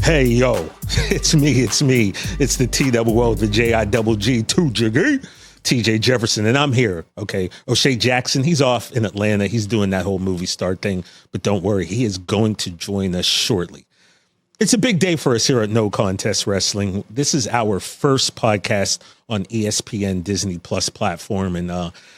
Hey, yo, it's me. It's the TWO, the JIGG, 2JG, TJ Jefferson, and I'm here, okay? O'Shea Jackson, he's off in Atlanta. He's doing that whole movie star thing, but don't worry, he is going to join us shortly. It's a big day for us here at No Contest Wrestling. This is our first podcast on ESPN Disney Plus platform, and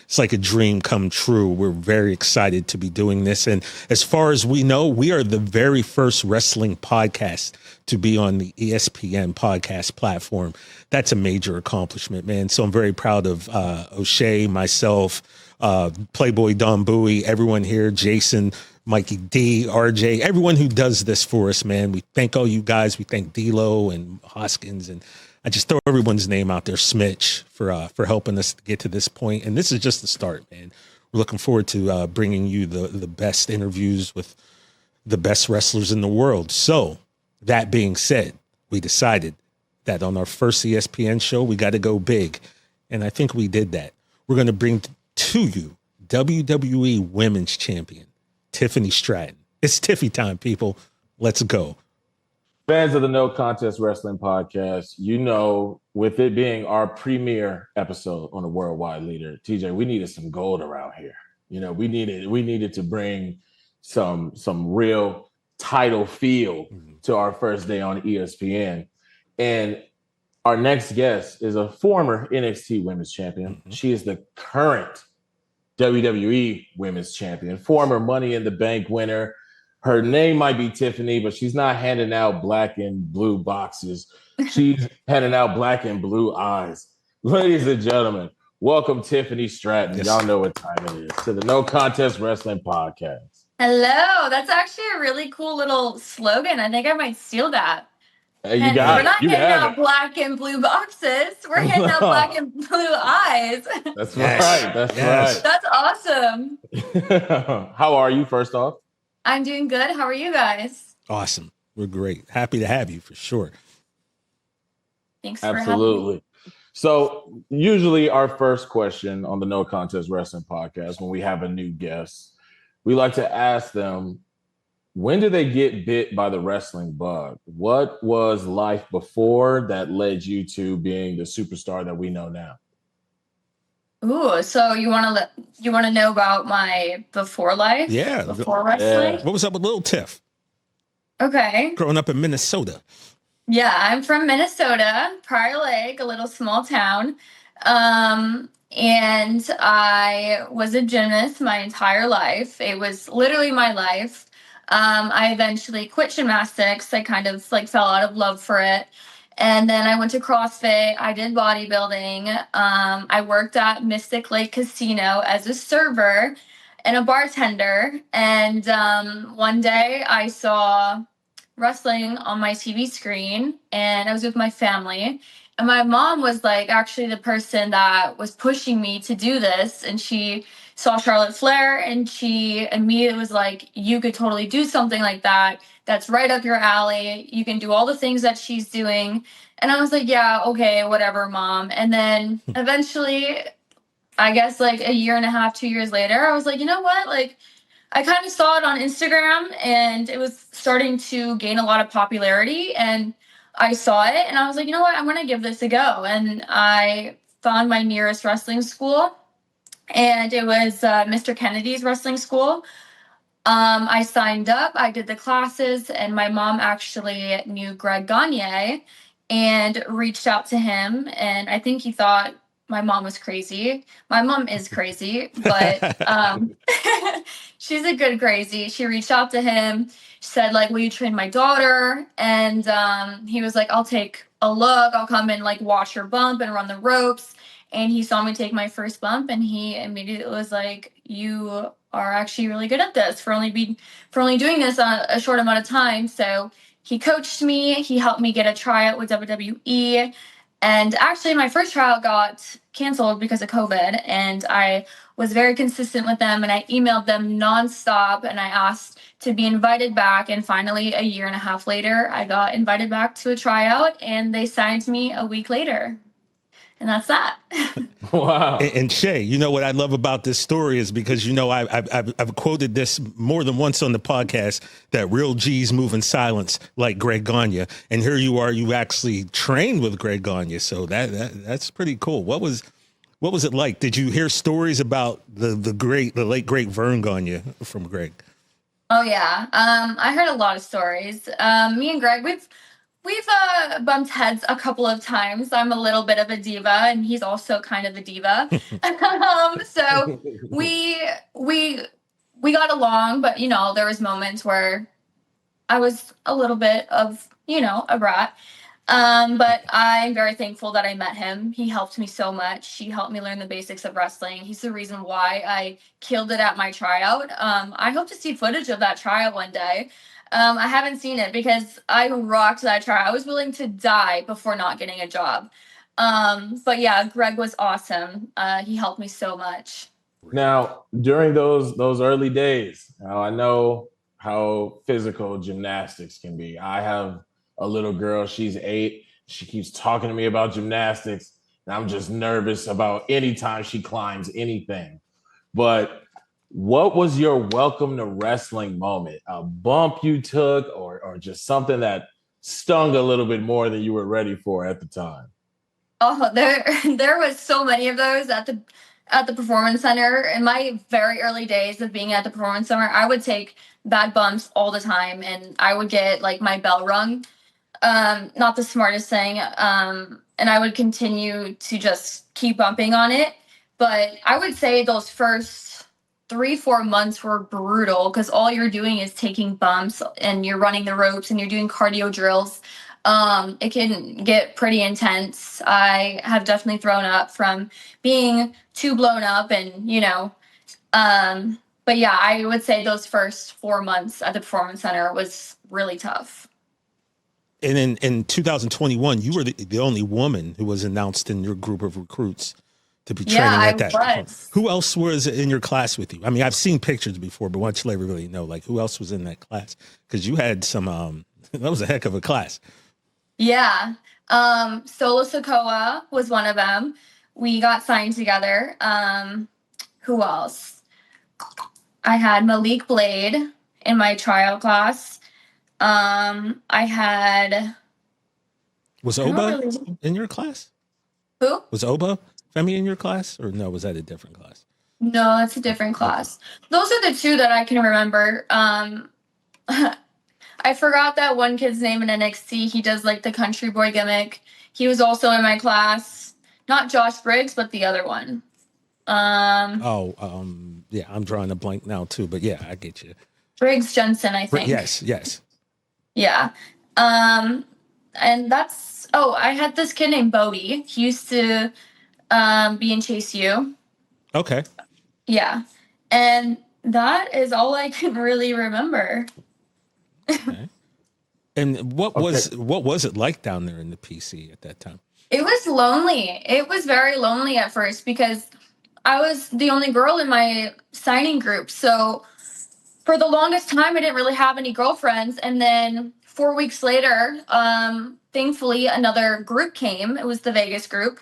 it's like a dream come true. We're very excited to be doing this. And as far as we know, we are the very first wrestling podcast to be on the ESPN podcast platform. That's a major accomplishment, man. So I'm very proud of O'Shea, myself, Playboy Don Bowie, everyone here, Jason, Mikey D, RJ, everyone who does this for us, man. We thank all you guys. We thank D-Lo and Hoskins, and I just throw everyone's name out there, Smitch, for helping us to get to this point. And this is just the start, man. We're looking forward to bringing you the best interviews with the best wrestlers in the world. So that being said, we decided that on our first ESPN show, we got to go big. And I think we did that. We're going to bring to you WWE Women's Champion, Tiffany Stratton. It's Tiffy Time, people. Let's go. Fans of the No Contest Wrestling Podcast, you know, with it being our premiere episode on the Worldwide Leader, TJ, we needed some gold around here. You know, we needed to bring some real title feel to our first day on ESPN. And our next guest is a former NXT Women's Champion. She is the current WWE Women's Champion, former Money in the Bank winner. Her name might be Tiffany, but she's not handing out black and blue boxes. She's handing out black and blue eyes. Ladies and gentlemen, welcome Tiffany Stratton. Yes. Y'all know what time it is, to the No Contest Wrestling Podcast. Hello. That's actually a really cool little slogan. I think I might steal that. Hey, you got We're it. not You handing have out black and blue boxes. We're handing out black and blue eyes. That's right. That's right. That's awesome. How are you, first off? I'm doing good. How are you guys? Awesome. We're great. Happy to have you for sure. Thanks for Absolutely. having me. So usually our first question on the No Contest Wrestling Podcast, when we have a new guest, we like to ask them, when did they get bit by the wrestling bug? What was life before that led you to being the superstar that we know now? Ooh, so you want to know about my before life? Yeah. Before wrestling? Yeah. What was up with Little Tiff? Okay. Growing up in Minnesota. Yeah, I'm from Minnesota, Prior Lake, a little small town. And I was a gymnast my entire life. It was literally my life. I eventually quit gymnastics. I kind of fell out of love for it. And then I went to CrossFit. I did bodybuilding. I worked at Mystic Lake Casino as a server and a bartender. And one day I saw wrestling on my TV screen, and I was with my family. And my mom was actually the person that was pushing me to do this. And she saw Charlotte Flair, and she immediately was like, you could totally do something like that. That's right up your alley. You can do all the things that she's doing. And I was like, yeah, okay, whatever, Mom. And then eventually, I guess a year and a half, 2 years later, I was like, you know what? I kind of saw it on Instagram, and it was starting to gain a lot of popularity. And I saw it, and I was like, you know what? I'm going to give this a go. And I found my nearest wrestling school, and it was Mr. Kennedy's wrestling school. I signed up, I did the classes, and my mom actually knew Greg Gagne and reached out to him. And I think he thought my mom was crazy. My mom is crazy, but she's a good crazy. She reached out to him. She said, will you train my daughter? And he was like, I'll take a look. I'll come and watch her bump and run the ropes. And he saw me take my first bump, and he immediately was like, you are actually really good at this for only doing this on a short amount of time. So he coached me. He helped me get a tryout with WWE. And actually, my first tryout got canceled because of COVID. And I was very consistent with them, and I emailed them nonstop, and I asked to be invited back. And finally, a year and a half later, I got invited back to a tryout, and they signed me a week later. And that's that. Wow. And Shay, you know what I love about this story is because, you know, I've quoted this more than once on the podcast, that real G's move in silence like Greg Gagne. And here you are, you actually trained with Greg Gagne. So that's pretty cool. What was it like? Did you hear stories about the late great Vern Gagne from Greg? Oh yeah. I heard a lot of stories. Me and Greg, we've bumped heads a couple of times. I'm a little bit of a diva, and he's also kind of a diva. So we got along, but you know, there was moments where I was a little bit of, you know, a brat. But I'm very thankful that I met him. He helped me so much. He helped me learn the basics of wrestling. He's the reason why I killed it at my tryout. I hope to see footage of that tryout one day. I haven't seen it because I rocked that tryout. I was willing to die before not getting a job. But yeah, Greg was awesome. He helped me so much. Now, during those early days, now I know how physical gymnastics can be. I have a little girl, she's 8. She keeps talking to me about gymnastics, and I'm just nervous about any time she climbs anything. But what was your welcome to wrestling moment? A bump you took, or just something that stung a little bit more than you were ready for at the time? Oh, there was so many of those at the performance center. In my very early days of being at the performance center, I would take bad bumps all the time, and I would get like my bell rung. Not the smartest thing. And I would continue to just keep bumping on it. But I would say those first 3-4 months were brutal because all you're doing is taking bumps and you're running the ropes and you're doing cardio drills. It can get pretty intense. I have definitely thrown up from being too blown up, and you know, but yeah, I would say those first 4 months at the performance center was really tough. And in 2021, you were the only woman who was announced in your group of recruits to be training at that. Was. Who else was in your class with you? I mean, I've seen pictures before, but why don't you let everybody know, like, who else was in that class? Because you had some, that was a heck of a class. Yeah. Solo Sokoa was one of them. We got signed together. Who else? I had Malik Blade in my trial class. I had. Was Oba in your class? Who? Was Oba Femi in your class, or no? Was that a different class? No, that's a different class. Those are the two that I can remember. I forgot that one kid's name in NXT. He does like the country boy gimmick. He was also in my class. Not Josh Briggs, but the other one. Yeah, I'm drawing a blank now too, but yeah, I get you. Briggs Jensen, I think. Yes. Yeah. And that's, I had this kid named Bodie. He used to be in Chase U. Okay. Yeah. And that is all I can really remember. Okay. And what was it like down there in the PC at that time? It was lonely. It was very lonely at first because I was the only girl in my signing group. So for the longest time, I didn't really have any girlfriends. And then 4 weeks later, thankfully, another group came. It was the Vegas group.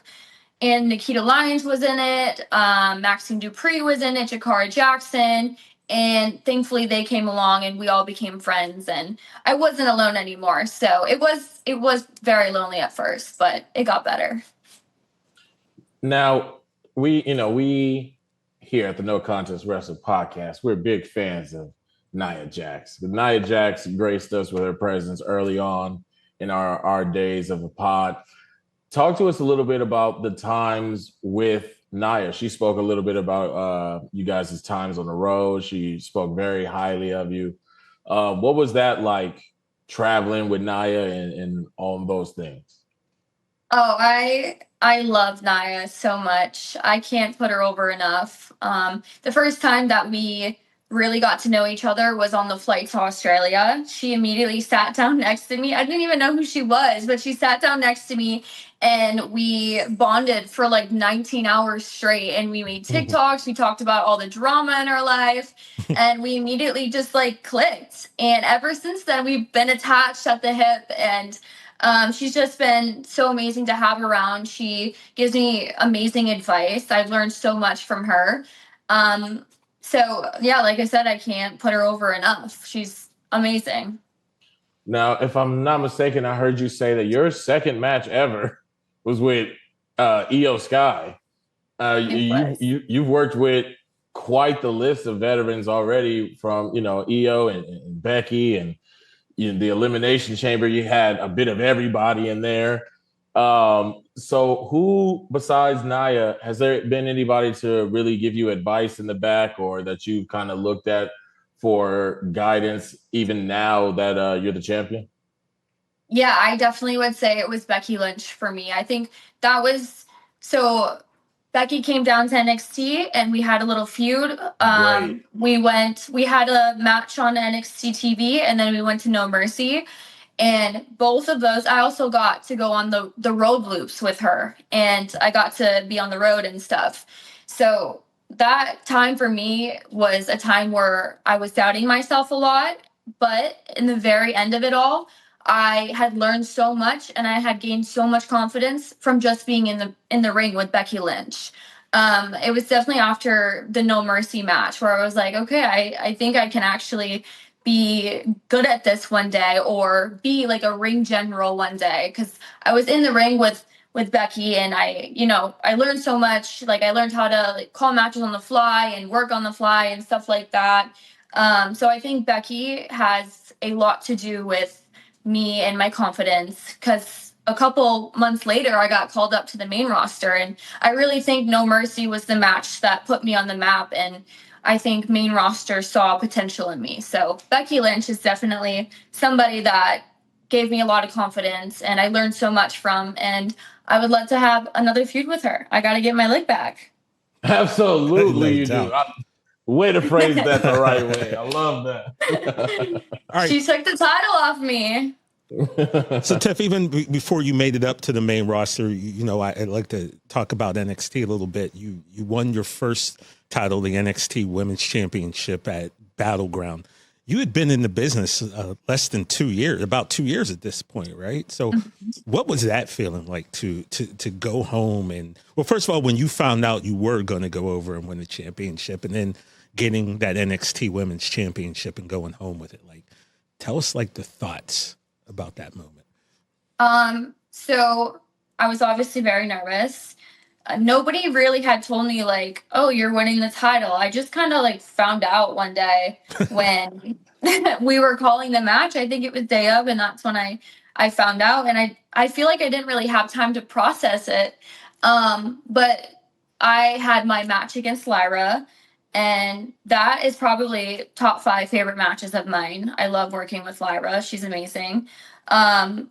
And Nikita Lyons was in it. Maxine Dupree was in it. Jakara Jackson. And thankfully, they came along and we all became friends. And I wasn't alone anymore. So it was very lonely at first, but it got better. Now, we here at the No Contest Wrestling Podcast, we're big fans of Nia Jax. But Nia Jax graced us with her presence early on in our days of a pod. Talk to us a little bit about the times with Nia. She spoke a little bit about you guys' times on the road. She spoke very highly of you. What was that like, traveling with Nia and all those things? Oh, I love Nia so much. I can't put her over enough. The first time that we really got to know each other was on the flight to Australia. She immediately sat down next to me. I didn't even know who she was, but she sat down next to me and we bonded for like 19 hours straight. And we made TikToks. We talked about all the drama in our life and we immediately just like clicked. And ever since then, we've been attached at the hip. And She's just been so amazing to have around. She gives me amazing advice. I've learned so much from her. So yeah, like I said, I can't put her over enough. She's amazing. Now, if I'm not mistaken, I heard you say that your second match ever was with Io Sky. You've worked with quite the list of veterans already, from Io and Becky, and the Elimination Chamber. You had a bit of everybody in there. So who besides Nia, has there been anybody to really give you advice in the back, or that you've kind of looked at for guidance, even now that you're the champion? Yeah, I definitely would say it was Becky Lynch for me. I think that was so. Becky came down to NXT and we had a little feud. Right. We had a match on NXT TV, and then we went to No Mercy. And both of those, I also got to go on the road loops with her, and I got to be on the road and stuff. So that time for me was a time where I was doubting myself a lot, but in the very end of it all, I had learned so much and I had gained so much confidence from just being in the ring with Becky Lynch. It was definitely after the No Mercy match where I was like, okay, I think I can actually be good at this one day, or be like a ring general one day, because I was in the ring with Becky, and I learned so much. Like, I learned how to like call matches on the fly and work on the fly and stuff like that. So I think Becky has a lot to do with me and my confidence, because a couple months later I got called up to the main roster, and I really think No Mercy was the match that put me on the map, and I think main roster saw potential in me. So Becky Lynch is definitely somebody that gave me a lot of confidence and I learned so much from, and I would love to have another feud with her. I got to get my leg back. Absolutely, No you doubt. do. Way to phrase that the right way. I love that. All right. She took the title off me. So, Tiff, even before you made it up to the main roster, I'd like to talk about NXT a little bit. You won your first title, the NXT Women's Championship at Battleground. You had been in the business less than 2 years, about 2 years at this point, right? So what was that feeling like to go home? And, well, first of all, when you found out you were going to go over and win the championship, and then getting that NXT Women's Championship and going home with it, like, tell us like the thoughts about that moment. So I was obviously very nervous. Nobody really had told me like, oh, you're winning the title. I just kind of like found out one day when we were calling the match. I think it was day of, and that's when I found out, and I feel like I didn't really have time to process it. But I had my match against Lyra, and that is probably top 5 favorite matches of mine. I love working with Lyra. She's amazing. And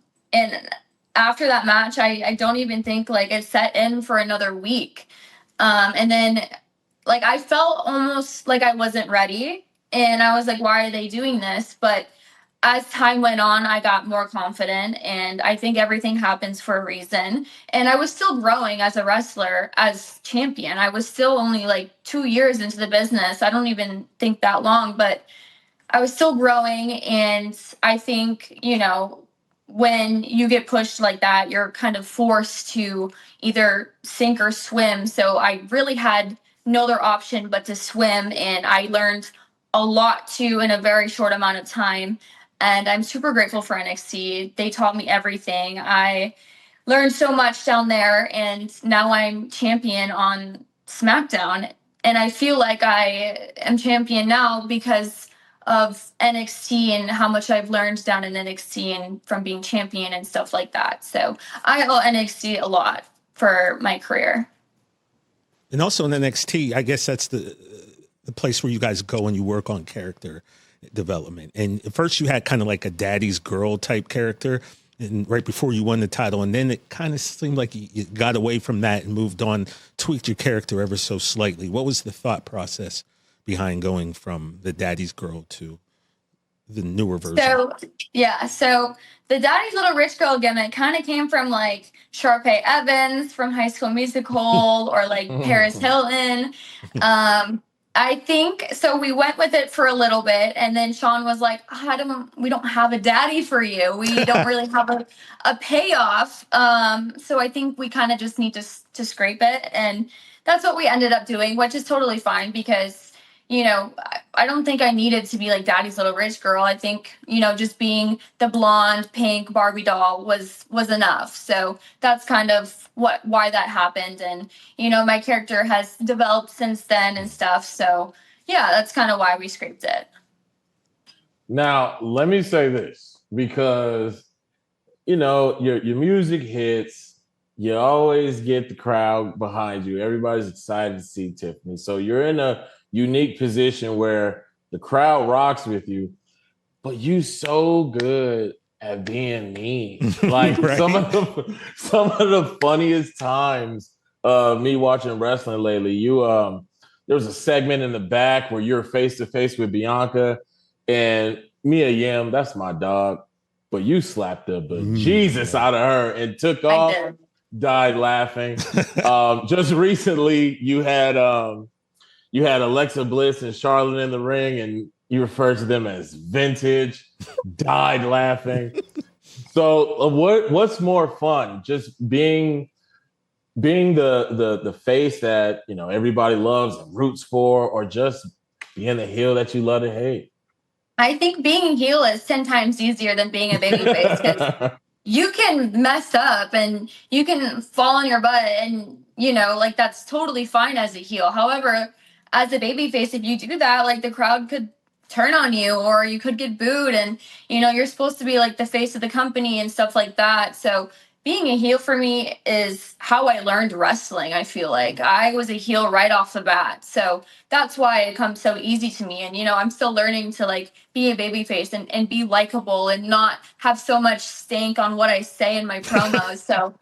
after that match, I don't even think like it set in for another week. And then like I felt almost like I wasn't ready. And I was like, why are they doing this? But as time went on, I got more confident, and I think everything happens for a reason. And I was still growing as a wrestler, as champion. I was still only like 2 years into the business. I don't even think that long, but I was still growing. And I think, when you get pushed like that, you're kind of forced to either sink or swim. So I really had no other option but to swim. And I learned a lot too in a very short amount of time. And I'm super grateful for NXT. They taught me everything. I learned so much down there, and now I'm champion on SmackDown. And I feel like I am champion now because of NXT and how much I've learned down in NXT and from being champion and stuff like that. So I owe NXT a lot for my career. And also in NXT, I guess that's the place where you guys go and you work on character development. And at first you had kind of like a daddy's girl type character, and right before you won the title, and then it kind of seemed like you got away from that and moved on, tweaked your character ever so slightly. What was the thought process behind going from the daddy's girl to the newer version? So the daddy's little rich girl gimmick kind of came from like Sharpay Evans from High School Musical, or like Paris Hilton. I think so. We went with it for a little bit, and then Sean was like, we don't have a daddy for you. We don't really have a payoff. So I think we kind of just need to scrape it, and that's what we ended up doing, which is totally fine because I don't think I needed to be like Daddy's Little Rich Girl. I think just being the blonde pink Barbie doll was enough. So that's kind of why that happened, and my character has developed since then and stuff. So yeah, that's kind of why we scraped it. Now, let me say this because your music hits, you always get the crowd behind you. Everybody's excited to see Tiffany. So you're in a unique position where the crowd rocks with you, but you so good at being mean. Like Right. some of the funniest times of me watching wrestling lately, there was a segment in the back where you're face to face with Bianca and Mia Yim, that's my dog, but you slapped the bejesus out of her and took off, died laughing. Just recently you had Alexa Bliss and Charlotte in the ring, and you referred to them as vintage, died laughing. So what's more fun? Just being the face that everybody loves and roots for, or just being the heel that you love to hate? I think being a heel is 10 times easier than being a babyface because you can mess up and you can fall on your butt, and like that's totally fine as a heel. However, as a babyface, if you do that, like the crowd could turn on you or you could get booed, and you're supposed to be like the face of the company and stuff like that. So being a heel for me is how I learned wrestling. I feel like I was a heel right off the bat. So that's why it comes so easy to me. And, I'm still learning to like be a babyface and be likable and not have so much stank on what I say in my promos. So,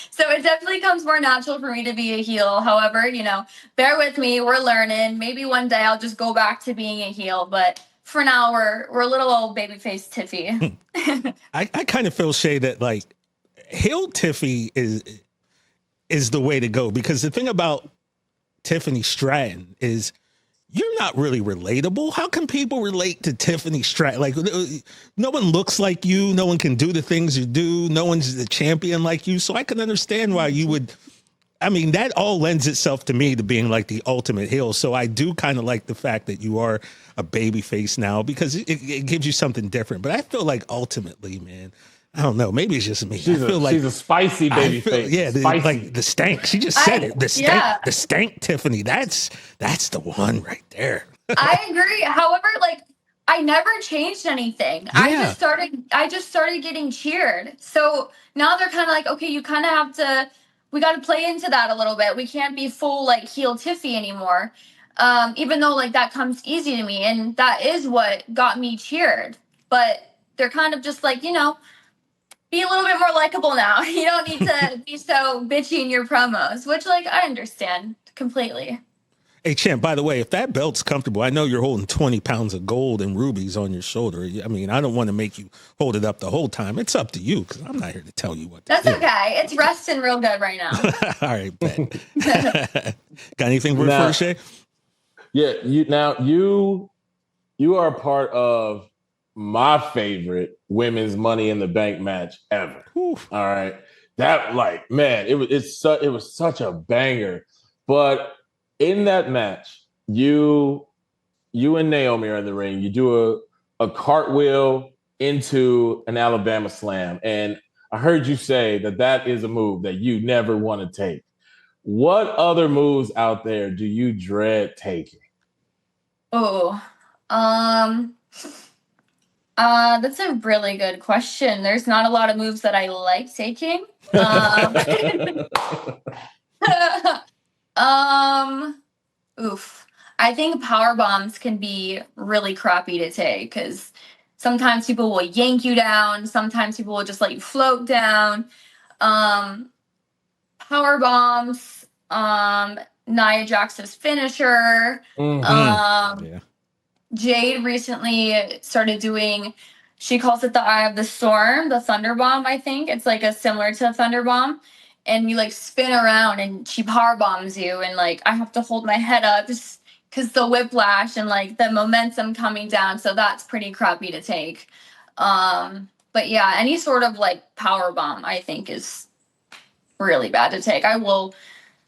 so it definitely comes more natural for me to be a heel. However, bear with me. We're learning. Maybe one day I'll just go back to being a heel, but for now, we're a little old babyface Tiffy. I kind of feel, Shay, that like heel Tiffy is the way to go, because the thing about Tiffany Stratton is you're not really relatable. How can people relate to Tiffany Stratton? Like, no one looks like you. No one can do the things you do. No one's the champion like you. So I can understand why you would. I mean, that all lends itself to me to being like the ultimate heel. So I do kind of like the fact that you are a baby face now, because it gives you something different. But I feel like ultimately, man, I don't know. Maybe it's just me. She's a spicy baby face. Yeah, like the stank. She just said it. The stank Tiffany. That's the one right there. I agree. However, like I never changed anything. Yeah. I just started getting cheered. So now they're kind of like, okay, you kind of have to. We got to play into that a little bit. We can't be full like heel Tiffy anymore. Even though like that comes easy to me, and that is what got me cheered. But they're kind of just like, be a little bit more likable now. You don't need to be so bitchy in your promos, which like I understand completely. Hey, Champ, by the way, if that belt's comfortable, I know you're holding 20 pounds of gold and rubies on your shoulder. I mean, I don't want to make you hold it up the whole time. It's up to you, because I'm not here to tell you what to do. That's okay. It's resting real good right now. All right, bet. Got anything for first, Shay? Yeah, you are a part of my favorite women's Money in the Bank match ever. Oof. All right. That, like, man, it was such a banger. But in that match, you and Naomi are in the ring. You do a cartwheel into an Alabama slam. And I heard you say that is a move that you never want to take. What other moves out there do you dread taking? Oh, that's a really good question. There's not a lot of moves that I like taking. Oof. I think power bombs can be really crappy to take because sometimes people will yank you down. Sometimes people will just let you float down. Power bombs. Nia Jax's finisher. Yeah. Jade recently started doing, she calls it the Eye of the Storm, the Thunder Bomb, I think. It's like a similar to a Thunder Bomb. And you like spin around and she power bombs you, and like I have to hold my head up. because the whiplash and like the momentum coming down. So that's pretty crappy to take. But yeah, any sort of like power bomb, I think, is really bad to take. I will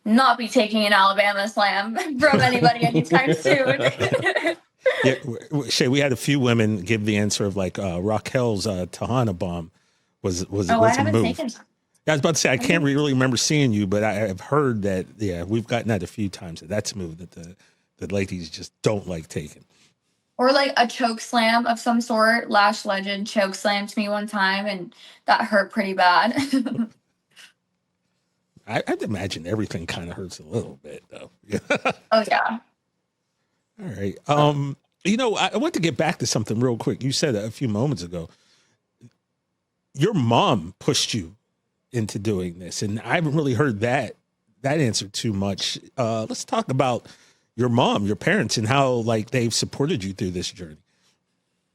not be taking an Alabama slam from anybody anytime soon. Yeah, Shay, we had a few women give the answer of like Raquel's Tahana bomb was I a haven't move. taken. I was about to say I can't really remember seeing you, but I've heard that we've gotten that a few times. That's a move that the ladies just don't like taking. Or like a choke slam of some sort. Lash Legend choke slammed me one time, and that hurt pretty bad. I'd imagine everything kind of hurts a little bit, though. Oh yeah. All right. I want to get back to something real quick. You said a few moments ago, your mom pushed you into doing this, and I haven't really heard that answer too much. Let's talk about your mom, your parents, and how like they've supported you through this journey.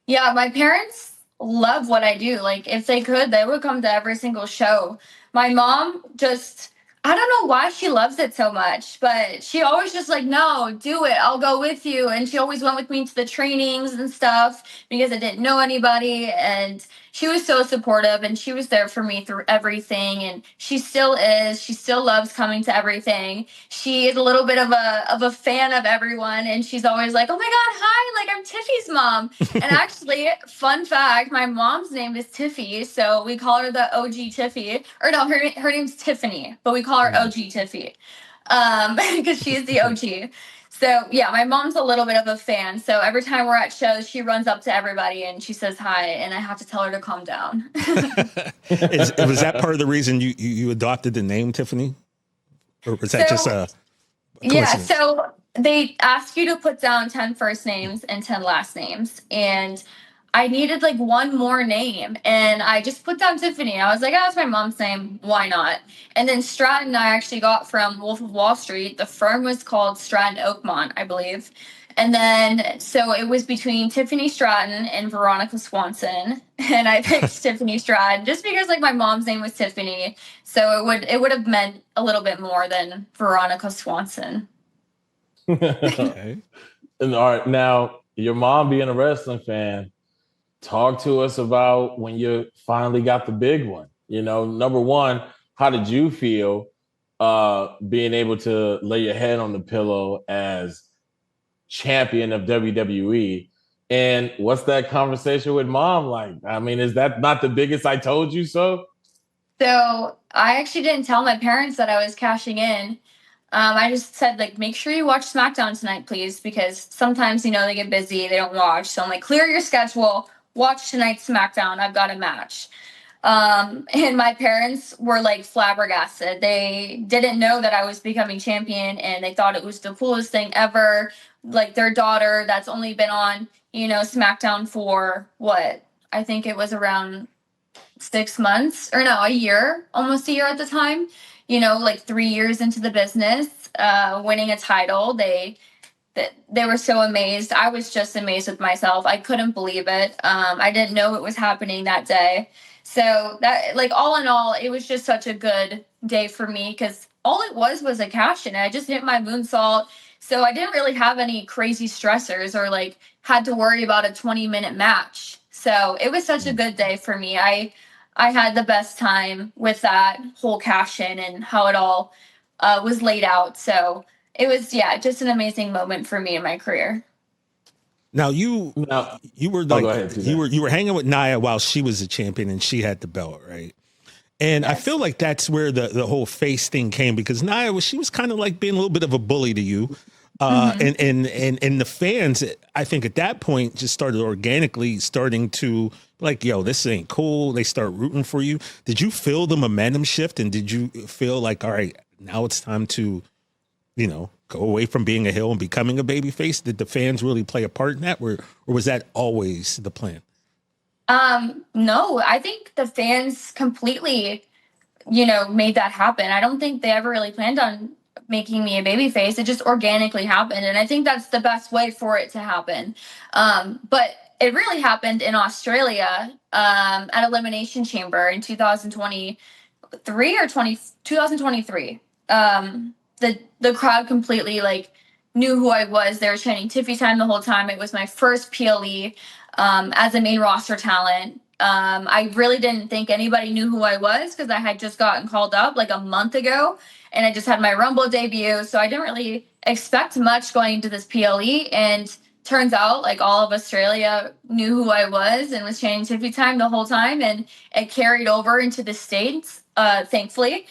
Yeah, my parents love what I do. Like if they could, they would come to every single show. My mom just, I don't know why she loves it so much, but she always just like, no, do it. I'll go with you. And she always went with me to the trainings and stuff because I didn't know anybody. And she was so supportive and she was there for me through everything. And she still is. She still loves coming to everything. She is a little bit of a fan of everyone. And she's always like, oh my God, hi, like I'm Tiffy's mom. And actually, fun fact, my mom's name is Tiffy. So we call her the OG Tiffy. Or no, her name's Tiffany, but we call her OG Tiffy because she's the OG. So yeah, my mom's a little bit of a fan. So every time we're at shows, she runs up to everybody and she says hi, and I have to tell her to calm down. Was that part of the reason you adopted the name Tiffany, or was that just a coincidence? Yeah? So they ask you to put down 10 first names and 10 last names, and I needed like one more name, and I just put down Tiffany. I was like, oh, that's my mom's name. Why not? And then Stratton, I actually got from Wolf of Wall Street. The firm was called Stratton Oakmont, I believe. And then, so it was between Tiffany Stratton and Veronica Swanson. And I picked Tiffany Stratton just because like my mom's name was Tiffany. So it would have meant a little bit more than Veronica Swanson. Okay. And all right, now your mom being a wrestling fan, talk to us about when you finally got the big one. You know, number one, how did you feel being able to lay your head on the pillow as champion of WWE? And what's that conversation with mom like? I mean, is that not the biggest I told you so? So I actually didn't tell my parents that I was cashing in. I just said, like, make sure you watch SmackDown tonight, please, because sometimes, they get busy, they don't watch. So I'm like, clear your schedule, watch tonight's SmackDown, I've got a match. And my parents were like flabbergasted. They didn't know that I was becoming champion, and they thought it was the coolest thing ever. Like their daughter that's only been on, SmackDown for what? I think it was around 6 months, or no, a year, almost a year at the time, like 3 years into the business, winning a title. They were so amazed. I was just amazed with myself. I couldn't believe it. I didn't know it was happening that day. So that, like, all in all, it was just such a good day for me because all it was a cash in. I just hit my moonsault. So I didn't really have any crazy stressors or like had to worry about a 20-minute match. So it was such a good day for me. I had the best time with that whole cash in and how it all was laid out. So it was, just an amazing moment for me in my career. Now you were like, go ahead, you were hanging with Nia while she was a champion and she had the belt, right? And yes. I feel like that's where the whole face thing came, because Nia she was kind of like being a little bit of a bully to you. And the fans, I think at that point just started organically starting to like, yo, this ain't cool. They start rooting for you. Did you feel the momentum shift? And did you feel like, all right, now it's time to, go away from being a heel and becoming a babyface? Did the fans really play a part in that? Or was that always the plan? No, I think the fans completely, made that happen. I don't think they ever really planned on making me a babyface. It just organically happened. And I think that's the best way for it to happen. But it really happened in Australia at Elimination Chamber in 2023 or 2023. The crowd completely like knew who I was. They were chanting Tiffy Time the whole time. It was my first PLE as a main roster talent. I really didn't think anybody knew who I was because I had just gotten called up like a month ago, and I just had my Rumble debut. So I didn't really expect much going into this PLE. And turns out like all of Australia knew who I was and was chanting Tiffy Time the whole time. And it carried over into the States, thankfully.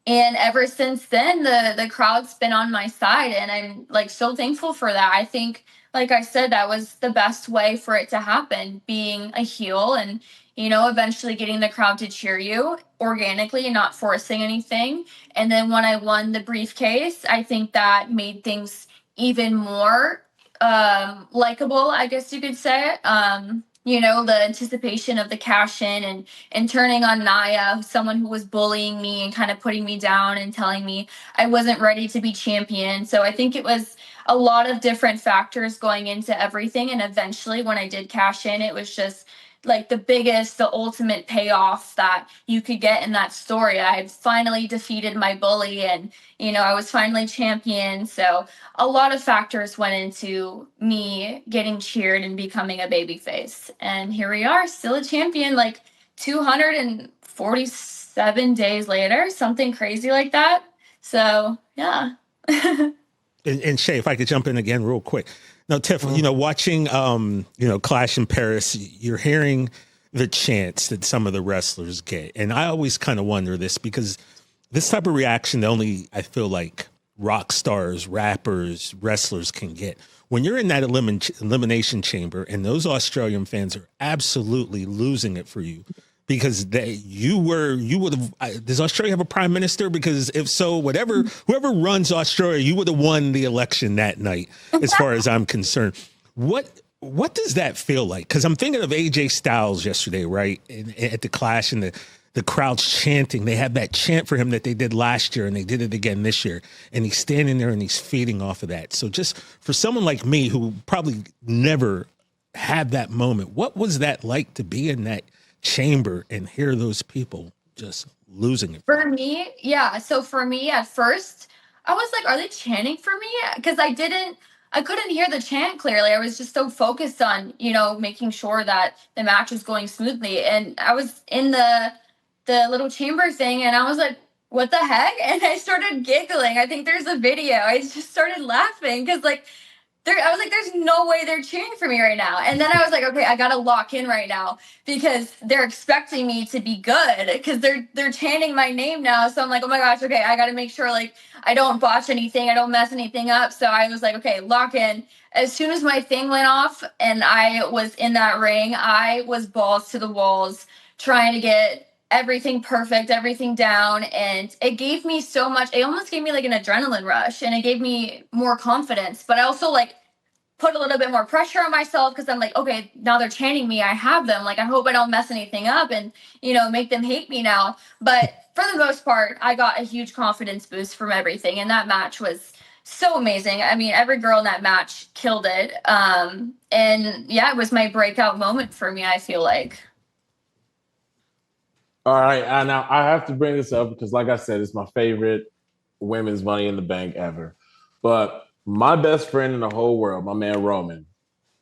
And ever since then, the crowd's been on my side, and I'm like so thankful for that. I think, like I said, that was the best way for it to happen, being a heel and, you know, eventually getting the crowd to cheer you organically and not forcing anything. And then when I won the briefcase, I think that made things even more likable, I guess you could say. You know, the anticipation of the cash in and turning on Nia, someone who was bullying me and kind of putting me down and telling me I wasn't ready to be champion. So I think it was a lot of different factors going into everything. And eventually when I did cash in, it was just like the ultimate payoff that you could get in that story. I had finally defeated my bully, and, you know, I was finally champion. So a lot of factors went into me getting cheered and becoming a babyface. And here we are, still a champion, like 247 days later, something crazy like that. So, yeah. And Shay, if I could jump in again real quick. Now, Tiff, you know, watching, you know, Clash in Paris, you're hearing the chants that some of the wrestlers get. And I always kind of wonder this, because this type of reaction only, I feel like, rock stars, rappers, wrestlers can get. When you're in that elimination chamber and those Australian fans are absolutely losing it for you, because does Australia have a prime minister? Because if so, whoever runs Australia, you would have won the election that night, as far as I'm concerned. What does that feel like? Because I'm thinking of AJ Styles yesterday, right? At the Clash, and the crowd's chanting. They have that chant for him that they did last year, and they did it again this year. And he's standing there and he's feeding off of that. So just for someone like me who probably never had that moment, what was that like to be in that chamber and hear those people just losing it? For me, yeah. So for me at first, I was like, are they chanting for me? Because I couldn't hear the chant clearly. I was just so focused on, you know, making sure that the match was going smoothly. And I was in the little chamber thing, and I was like, what the heck? And I started giggling. I think there's a video. I just started laughing because I was like, there's no way they're cheering for me right now. And then I was like, okay, I got to lock in right now because they're expecting me to be good because they're chanting my name now. So I'm like, oh my gosh, okay, I got to make sure like I don't botch anything. I don't mess anything up. So I was like, okay, lock in. As soon as my thing went off and I was in that ring, I was balls to the walls trying to get everything perfect, everything down. And it gave me so much, it almost gave me like an adrenaline rush, and it gave me more confidence. But I also like put a little bit more pressure on myself because I'm like, okay, now they're chanting me. I have them. Like, I hope I don't mess anything up and, you know, make them hate me now. But for the most part, I got a huge confidence boost from everything. And that match was so amazing. I mean, every girl in that match killed it. And yeah, it was my breakout moment for me, I feel like. All right, now I have to bring this up because, like I said, it's my favorite women's Money in the Bank ever. But my best friend in the whole world, my man Roman,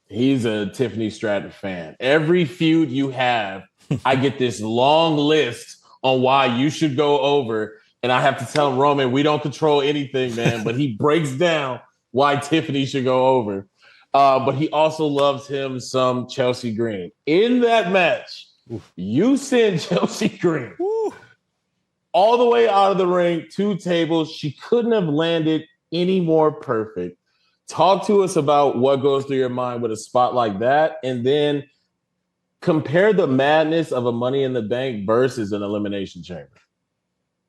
he's a Tiffany Stratton fan. Every feud you have, I get this long list on why you should go over, and I have to tell him, Roman, we don't control anything, man. But he breaks down why Tiffany should go over. But he also loves him some Chelsea Green. In that match, you send Chelsea Green all the way out of the ring, 2 tables. She couldn't have landed any more perfect. Talk to us about what goes through your mind with a spot like that, and then compare the madness of a Money in the Bank versus an Elimination Chamber.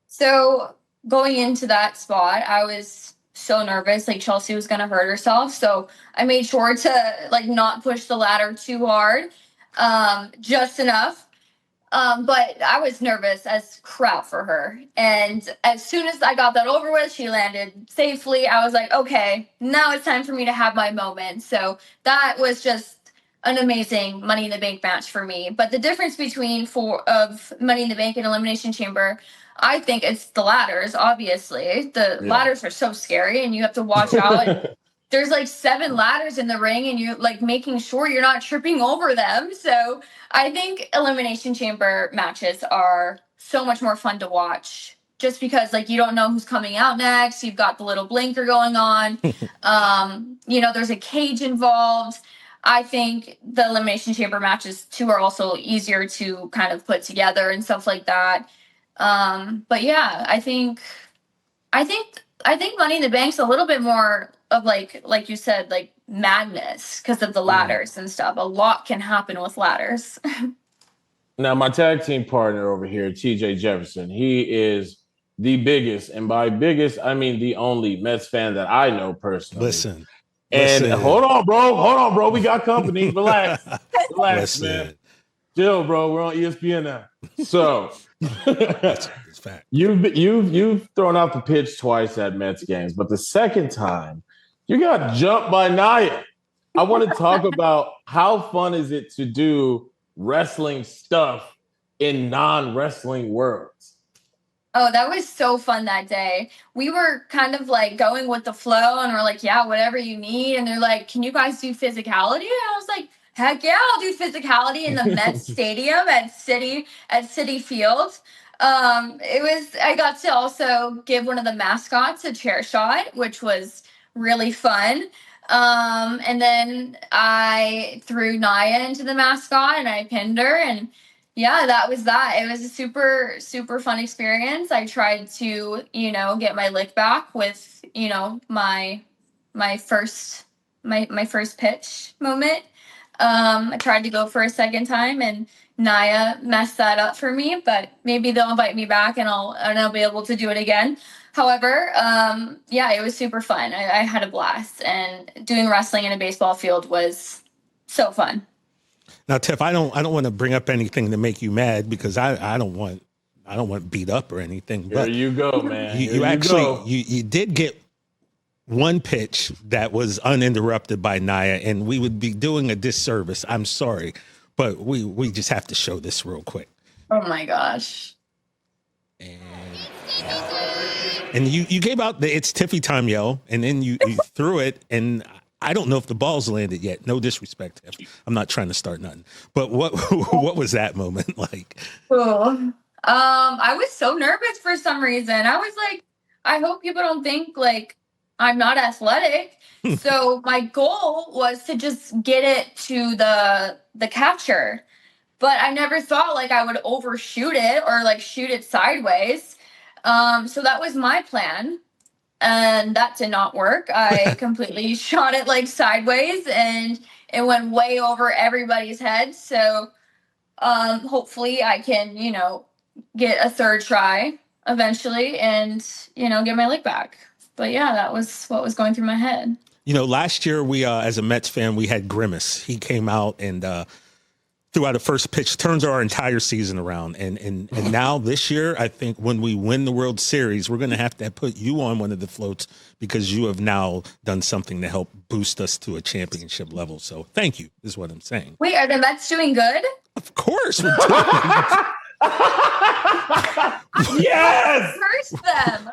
So going into that spot, I was so nervous, like Chelsea was going to hurt herself. So I made sure to like not push the ladder too hard. Just enough. But I was nervous as crap for her. And as soon as I got that over with, she landed safely. I was like, okay, now it's time for me to have my moment. So that was just an amazing Money in the Bank match for me. But the difference between of Money in the Bank and Elimination Chamber, I think it's the ladders, obviously. The ladders are so scary and you have to watch out. there's like 7 ladders in the ring and you're like making sure you're not tripping over them. So I think elimination chamber matches are so much more fun to watch just because like you don't know who's coming out next. You've got the little blinker going on. There's a cage involved. I think the elimination chamber matches too are also easier to kind of put together and stuff like that. But yeah, I think Money in the Bank's a little bit more of like you said, like madness because of the ladders and stuff. A lot can happen with ladders. Now, my tag team partner over here, TJ Jefferson, he is the biggest, and by biggest, I mean the only Mets fan that I know personally. Listen. Hold on, bro. We got company. Relax, man. Chill, bro. We're on ESPN now. So, that's fact. You've thrown out the pitch twice at Mets games, but the second time you got jumped by Nia. I want to talk about how fun is it to do wrestling stuff in non-wrestling worlds. Oh, that was so fun that day. We were kind of like going with the flow and we're like, yeah, whatever you need. And they're like, can you guys do physicality? And I was like, heck yeah, I'll do physicality in the Mets Stadium at Citi Field. I got to also give one of the mascots a chair shot, which was really fun. And then I threw Nia into the mascot and I pinned her, and yeah, that was that. It was a super, super fun experience. I tried to, get my lick back with, my first pitch moment. I tried to go for a second time and Nia messed that up for me, but maybe they'll invite me back and I'll be able to do it again. However, it was super fun. I had a blast, and doing wrestling in a baseball field was so fun. Now, Tiff, I don't want to bring up anything to make you mad because I don't want beat up or anything. There you go, man. You did get one pitch that was uninterrupted by Nia, and we would be doing a disservice. I'm sorry, but we just have to show this real quick. Oh my gosh. And you gave out the "It's Tiffy Time" yell, and then you threw it, and I don't know if the ball's landed yet. No disrespect, Tiff. I'm not trying to start nothing. But what was that moment like? Cool. I was so nervous for some reason. I was like, I hope people don't think like I'm not athletic. So my goal was to just get it to the catcher. But I never thought like I would overshoot it or like shoot it sideways. So that was my plan. And that did not work. I completely shot it like sideways and it went way over everybody's head. So hopefully I can, get a third try eventually and, get my lick back. But yeah, that was what was going through my head. Last year we, as a Mets fan, we had Grimace. He came out and threw out a first pitch, turns our entire season around. And now this year, I think when we win the World Series, we're going to have to put you on one of the floats because you have now done something to help boost us to a championship level. So thank you, is what I'm saying. Wait, are the Mets doing good? Of course. We're doing Yes! Curse them.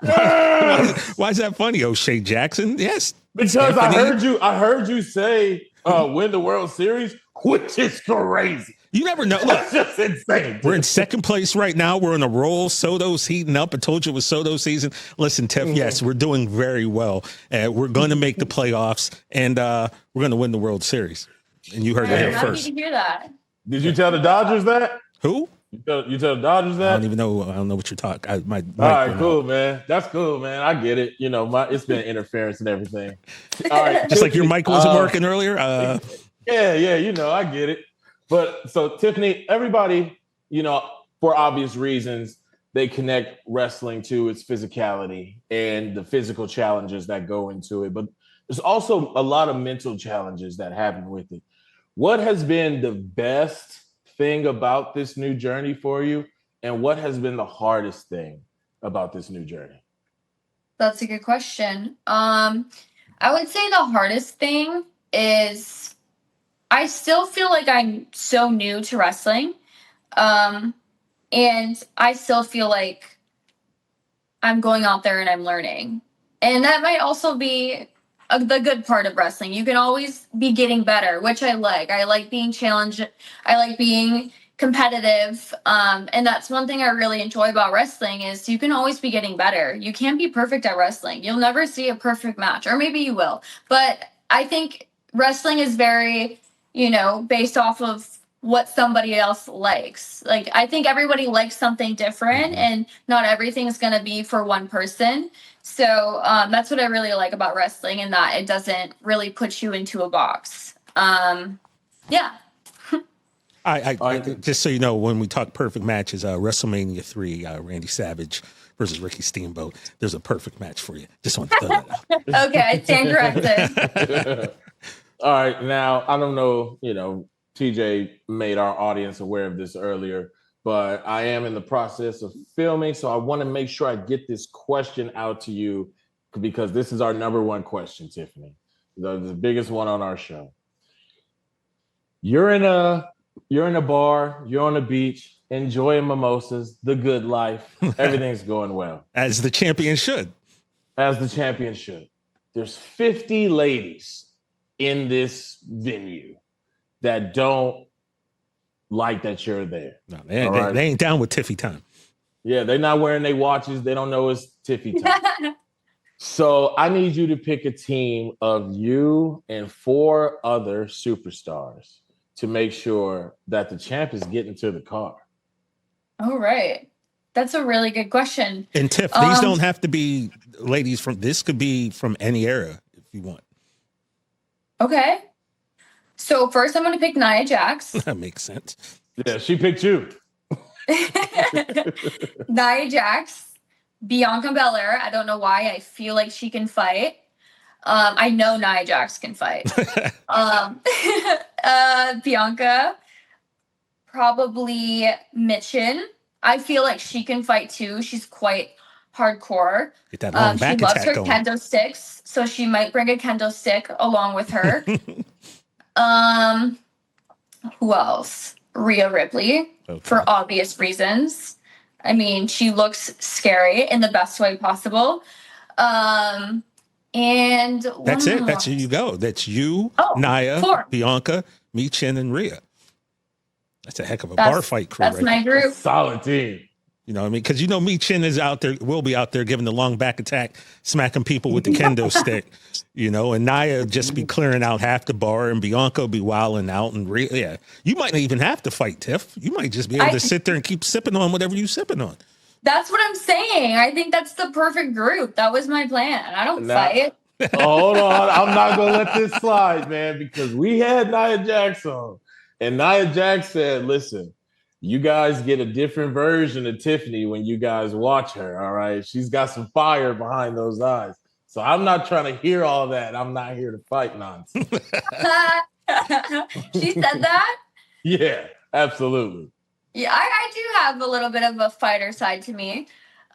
Why is that funny, O'Shea Jackson? Yes. Because Stephanie. I heard you say win the World Series, which is crazy. You never know. Look, that's just insane. We're in second place right now. We're on a roll. Soto's heating up. I told you it was Soto season. Listen, Tiff, yes, we're doing very well. We're going to make the playoffs, and we're going to win the World Series. And you heard that here first. Happy to hear that. Did you tell the Dodgers that? Who? You tell the Dodgers that? I don't even know. I don't know what you're talking. All right, cool, man. That's cool, man. I get it. It's been interference and everything. All right, just like your mic wasn't working earlier. Yeah, I get it. But so Tiffany, everybody, for obvious reasons, they connect wrestling to its physicality and the physical challenges that go into it. But there's also a lot of mental challenges that happen with it. What has been the best thing about this new journey for you, and what has been the hardest thing about this new journey? That's a good question. I would say the hardest thing is I still feel like I'm so new to wrestling. And I still feel like I'm going out there and I'm learning. And that might also be the good part of wrestling. You can always be getting better, which I like. I like being challenged. I like being competitive. And that's one thing I really enjoy about wrestling is you can always be getting better. You can't be perfect at wrestling. You'll never see a perfect match, or maybe you will. But I think wrestling is very, based off of what somebody else likes. Like, I think everybody likes something different, and not everything is going to be for one person. So that's what I really like about wrestling, and that it doesn't really put you into a box. Yeah. I just so you know, when we talk perfect matches, WrestleMania 3, Randy Savage versus Ricky Steamboat, there's a perfect match for you. Just want to throw that out. Okay, I stand corrected. All right, now I don't know, TJ made our audience aware of this earlier, but I am in the process of filming, so I want to make sure I get this question out to you because this is our number one question, Tiffany, the biggest one on our show. You're in a bar, you're on the beach, enjoying mimosas, the good life, everything's going well. As the champion should. As the champion should. There's 50 ladies in this venue that don't like that you're there. No, they ain't down with Tiffy Time. Yeah, they're not wearing their watches. They don't know it's Tiffy Time. So I need you to pick a team of you and 4 other superstars to make sure that the champ is getting to the car. All right. That's a really good question. And Tiff, these don't have to be ladies this could be from any era if you want. Okay. So first I'm going to pick Nia Jax. That makes sense. Yeah, she picked you. Nia Jax, Bianca Belair. I don't know why. I feel like she can fight. I know Nia Jax can fight. Bianca, probably Mitchin. I feel like she can fight too. She's quite hardcore. Get that long back she loves attack her going. kendo sticks, so she might bring a kendo stick along with her. Who else? Rhea Ripley, for obvious reasons. I mean, she looks scary in the best way possible. And that's it. That's who you go. That's you, Nia, 4. Bianca, Michin, and Rhea. That's a heck of a bar fight crew. That's my group. Solid team. You know what I mean? Because Michin is out there, will be out there giving the long back attack, smacking people with the kendo stick, and Nia just be clearing out half the bar, and Bianca will be wilding out. And Rhea, you might not even have to fight, Tiff. You might just be able to sit there and keep sipping on whatever you're sipping on. That's what I'm saying. I think that's the perfect group. That was my plan. I don't fight. Hold on. I'm not going to let this slide, man, because we had Nia Jax on. And Nia Jax said, listen, you guys get a different version of Tiffany when you guys watch her, all right? She's got some fire behind those eyes. So I'm not trying to hear all that. I'm not here to fight nonsense. She said that? Yeah, absolutely. Yeah, I do have a little bit of a fighter side to me.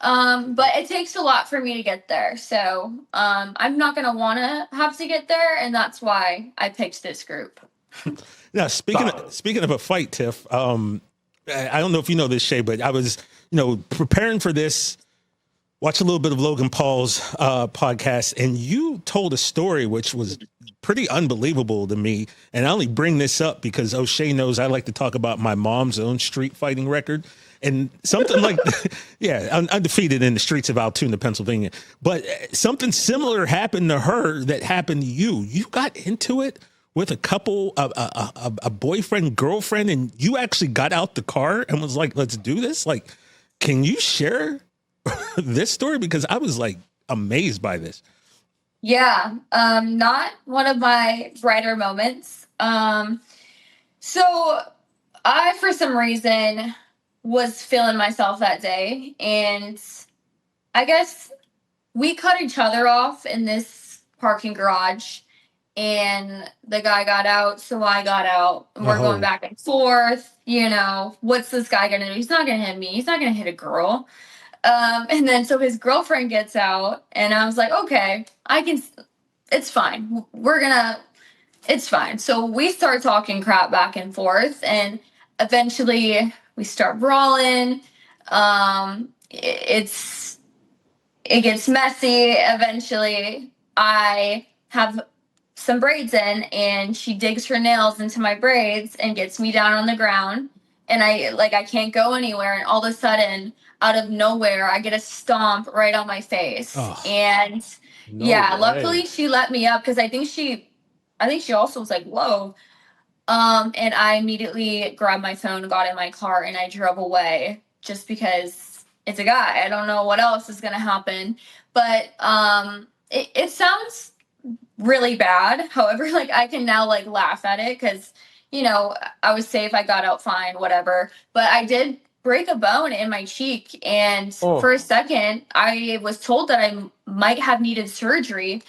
But it takes a lot for me to get there. So I'm not going to want to have to get there. And that's why I picked this group. Now, speaking of a fight, Tiff, I don't know if you know this, Shay, but I was, preparing for this, watch a little bit of Logan Paul's podcast, and you told a story which was pretty unbelievable to me. And I only bring this up because O'Shea knows I like to talk about my mom's own street fighting record. And something like, undefeated in the streets of Altoona, Pennsylvania. But something similar happened to her that happened to you. You got into it with a couple, a boyfriend, girlfriend, and you actually got out the car and was like, let's do this. Like, can you share this story? Because I was like amazed by this. Yeah. Not one of my brighter moments. So I, for some reason, was feeling myself that day. And I guess we cut each other off in this parking garage. And the guy got out, so I got out. And we're going back and forth. What's this guy going to do? He's not going to hit me. He's not going to hit a girl. And then so his girlfriend gets out. And I was like, okay, it's fine. It's fine. So we start talking crap back and forth. And eventually we start brawling. It gets messy. Eventually I have some braids in, and she digs her nails into my braids and gets me down on the ground, and I can't go anywhere, and all of a sudden out of nowhere I get a stomp right on my face. Oh, and No yeah, way. luckily she let me up because I think she also was like, whoa. And I immediately grabbed my phone, got in my car, and I drove away just because it's a guy. I don't know what else is gonna happen. But it sounds really bad. However, like I can now like laugh at it because I was safe, I got out fine, whatever. But I did break a bone in my cheek, and for a second I was told that I might have needed surgery.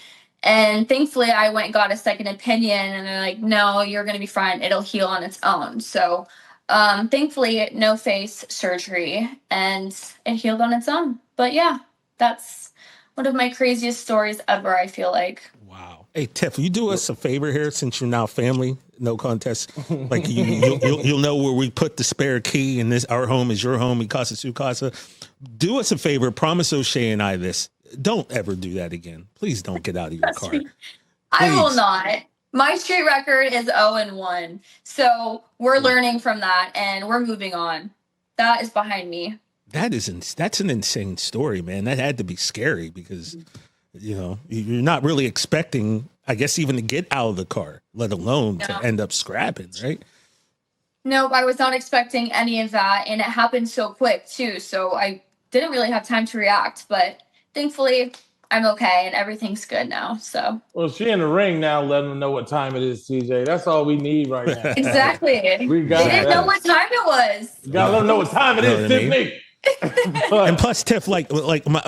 And thankfully I went and got a second opinion, and they're like, no, you're gonna be fine, it'll heal on its own. So thankfully no face surgery, and it healed on its own. But yeah, that's one of my craziest stories ever, I feel like. wow. Hey, Tiff, will you do us a favor here since you're now family, no contest? Like you'll know where we put the spare key, and our home is your home, mi casa su casa. Do us a favor, promise O'Shea and I this. Don't ever do that again. Please don't get out of your car. I will not. My street record is 0-1. So we're learning from that, and we're moving on. That is behind me. That's an insane story, man. That had to be scary because, you're not really expecting, I guess, even to get out of the car, let alone to end up scrapping, right? Nope, I was not expecting any of that, and it happened so quick too. So I didn't really have time to react, but thankfully I'm okay and everything's good now. So Well, she in the ring now, letting them know what time it is, TJ. That's all we need right now. Exactly. They didn't know what time it was. You gotta let them know what time it is, Tiffany. And plus, Tiff, like my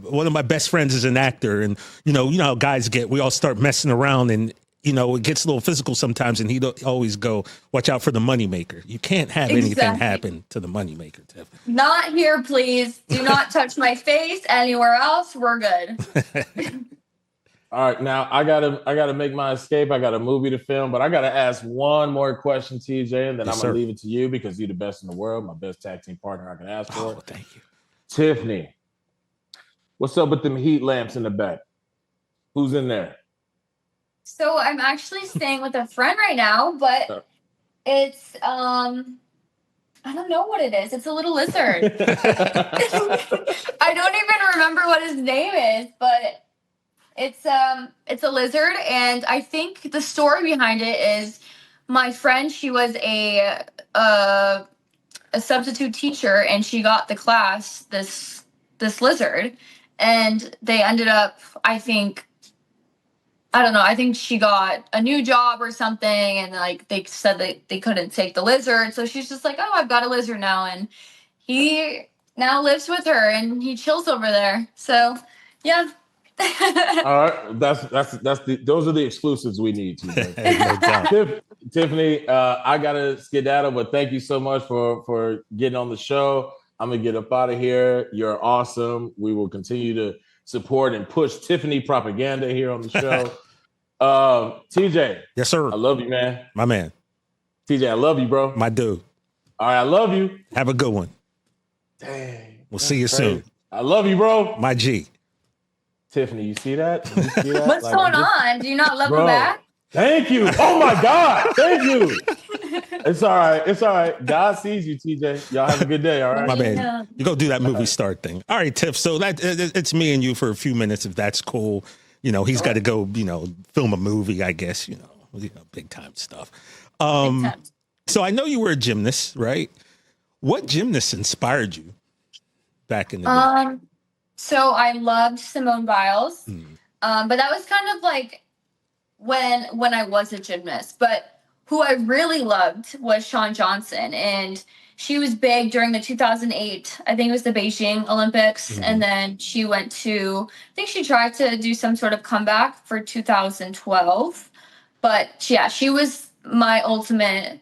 one of my best friends is an actor, and you know how guys get. We all start messing around, and it gets a little physical sometimes. And he'd always go, "Watch out for the moneymaker. You can't have anything happen to the moneymaker, Tiff." Not here, please. Do not touch my face. Anywhere else, we're good. All right, now I gotta make my escape. I got a movie to film, but I gotta ask one more question, TJ, and then I'm gonna leave it to you because you're the best in the world, my best tag team partner I can ask for. Oh, thank you, Tiffany. What's up with them heat lamps in the back? Who's in there? So I'm actually staying with a friend right now, but it's I don't know what it is. It's a little lizard. I don't even remember what his name is, but it's a lizard, and I think the story behind it is my friend, she was a substitute teacher, and she got the class this lizard, and they ended up, I think she got a new job or something, and like they said that they couldn't take the lizard, so she's just like, oh, I've got a lizard now, and he now lives with her and he chills over there. So yeah. All right, those are the exclusives we need. Tiffany, I gotta skedaddle, but thank you so much for getting on the show. I'm gonna get up out of here. You're awesome. We will continue to support and push Tiffany propaganda here on the show. TJ, yes sir. I love you, man. My man. TJ, I love you, bro. My dude. All right, I love you. Have a good one. Dang. We'll see you soon. I love you, bro. My G. Tiffany, you see that? What's going on? Do you not love him back? Thank you. Oh my God. Thank you. It's all right. It's all right. God sees you, TJ. Y'all have a good day. All right. My man. You go do that movie star thing. All right, Tiff. So it's me and you for a few minutes, if that's cool. He's got to go, film a movie, I guess, big time stuff. So I know you were a gymnast, right? What gymnast inspired you back in the day? So I loved Simone Biles, but that was kind of like when I was a gymnast. But who I really loved was Shawn Johnson, and she was big during the 2008, I think it was the Beijing Olympics, and then she went to, I think she tried to do some sort of comeback for 2012. But yeah, she was my ultimate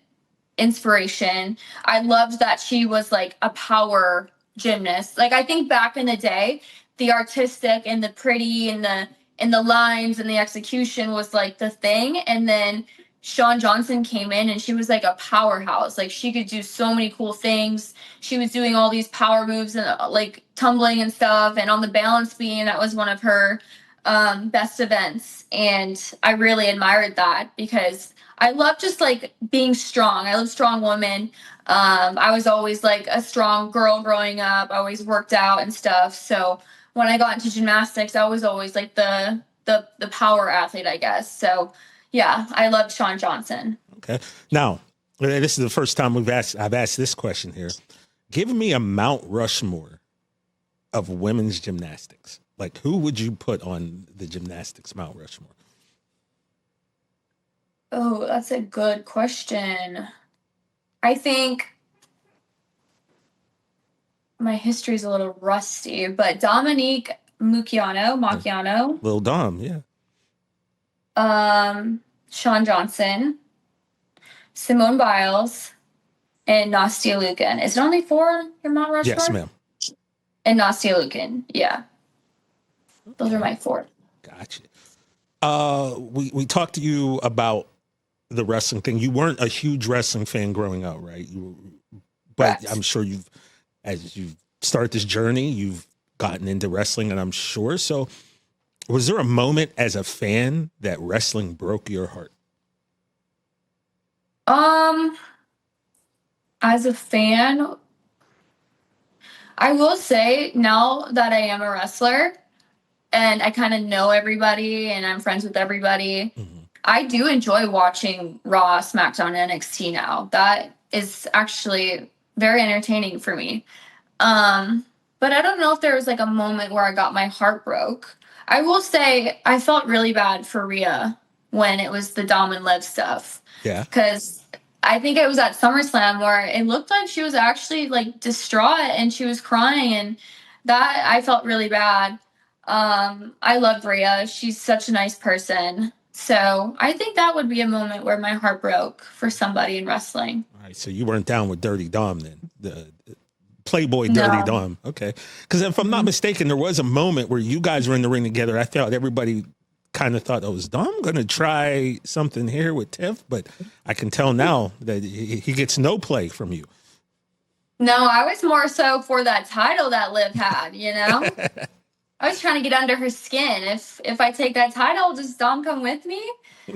inspiration. I loved that she was like a power gymnast. Like I think back in the day, the artistic and the pretty and the lines and the execution was like the thing. And then Shawn Johnson came in and she was like a powerhouse. Like she could do so many cool things. She was doing all these power moves and like tumbling and stuff. And on the balance beam, that was one of her best events. And I really admired that because I love just like being strong. I love strong women. I was always like a strong girl growing up. I always worked out and stuff. So when I got into gymnastics, I was always like the power athlete, I guess. So yeah, I loved Shawn Johnson. Okay. Now, this is the first time I've asked this question here. Give me a Mount Rushmore of women's gymnastics. Like, who would you put on the gymnastics Mount Rushmore? Oh, that's a good question. I think my history is a little rusty, but Dominique Macchiano, Lil Dom, yeah. Shawn Johnson, Simone Biles, and Nastia Liukin. Is it only 4 on your Mount Rushmore? Yes, ma'am. And Nastia Liukin, yeah. Those are my 4. Gotcha. We talked to you about the wrestling thing. You weren't a huge wrestling fan growing up, right? But Correct. I'm sure as you start this journey, you've gotten into wrestling, and I'm sure. So was there a moment as a fan that wrestling broke your heart? As a fan, I will say now that I am a wrestler and I kind of know everybody and I'm friends with everybody, I do enjoy watching Raw, SmackDown, and NXT now. That is actually very entertaining for me. But I don't know if there was like a moment where I got my heart broke. I will say I felt really bad for Rhea when it was the Dom and Liv stuff. Yeah. Because I think it was at SummerSlam where it looked like she was actually like distraught and she was crying, and that I felt really bad. I love Rhea. She's such a nice person. So I think that would be a moment where my heart broke for somebody in wrestling. All right. So you weren't down with Dirty Dom then, the Playboy Dirty Dom. Okay. Because if I'm not mistaken, there was a moment where you guys were in the ring together. I felt everybody kind of thought, oh, is Dom going to try something here with Tiff? But I can tell now that he gets no play from you. No, I was more so for that title that Liv had, you know? I was trying to get under her skin. If I take that title, does Dom come with me?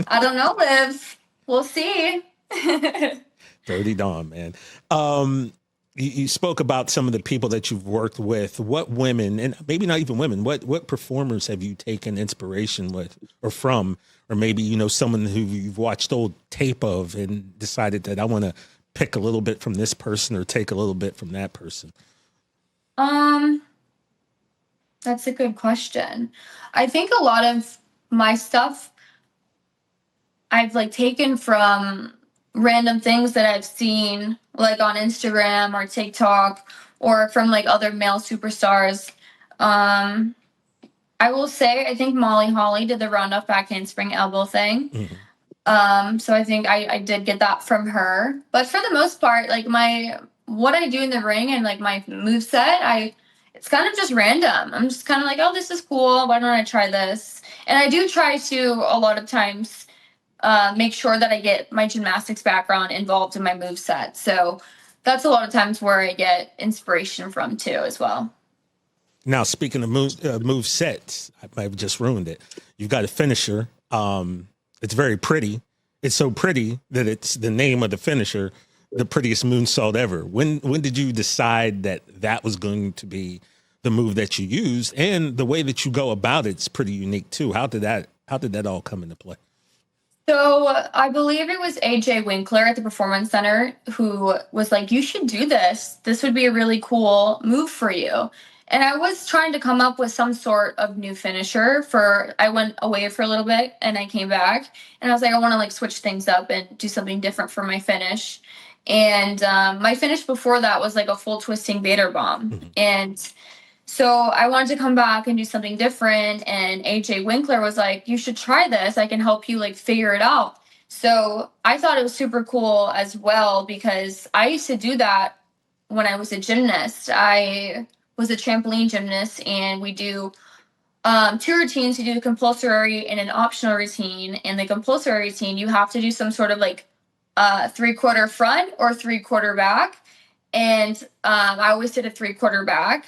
I don't know, Liv. We'll see. Dirty Dom, man. You spoke about some of the people that you've worked with. What women, and maybe not even women, what performers have you taken inspiration with or from? Or maybe, you know, someone who you've watched old tape of and decided that I want to pick a little bit from this person or take a little bit from that person? That's a good question. I think a lot of my stuff I've like taken from random things that I've seen like on Instagram or TikTok or from like other male superstars. I will say I think Molly Holly did the round off back handspring elbow thing. So I think I did get that from her. But for the most part, like what I do in the ring and like my moveset, it's kind of just random. I'm just kind of like, oh, this is cool. Why don't I try this? And I do try to a lot of times make sure that I get my gymnastics background involved in my moveset. So that's a lot of times where I get inspiration from too as well. Now, speaking of move sets, I might have just ruined it. You've got a finisher. It's very pretty. It's so pretty that it's the name of the finisher, the prettiest moonsault ever. When did you decide that was going to be the move that you used? And the way that you go about it's pretty unique too. How did that all come into play? So I believe it was AJ Winkler at the Performance Center who was like, you should do this. This would be a really cool move for you. And I was trying to come up with some sort of new finisher I went away for a little bit and I came back and I was like, I want to like switch things up and do something different for my finish. And my finish before that was like a full twisting Vader bomb. And so I wanted to come back and do something different. And AJ Winkler was like, you should try this. I can help you like figure it out. So I thought it was super cool as well because I used to do that when I was a gymnast. I was a trampoline gymnast and we do 2 routines. You do the compulsory and an optional routine. And the compulsory routine, you have to do some sort of like 3/4 front or 3/4 back. And I always did a 3/4 back.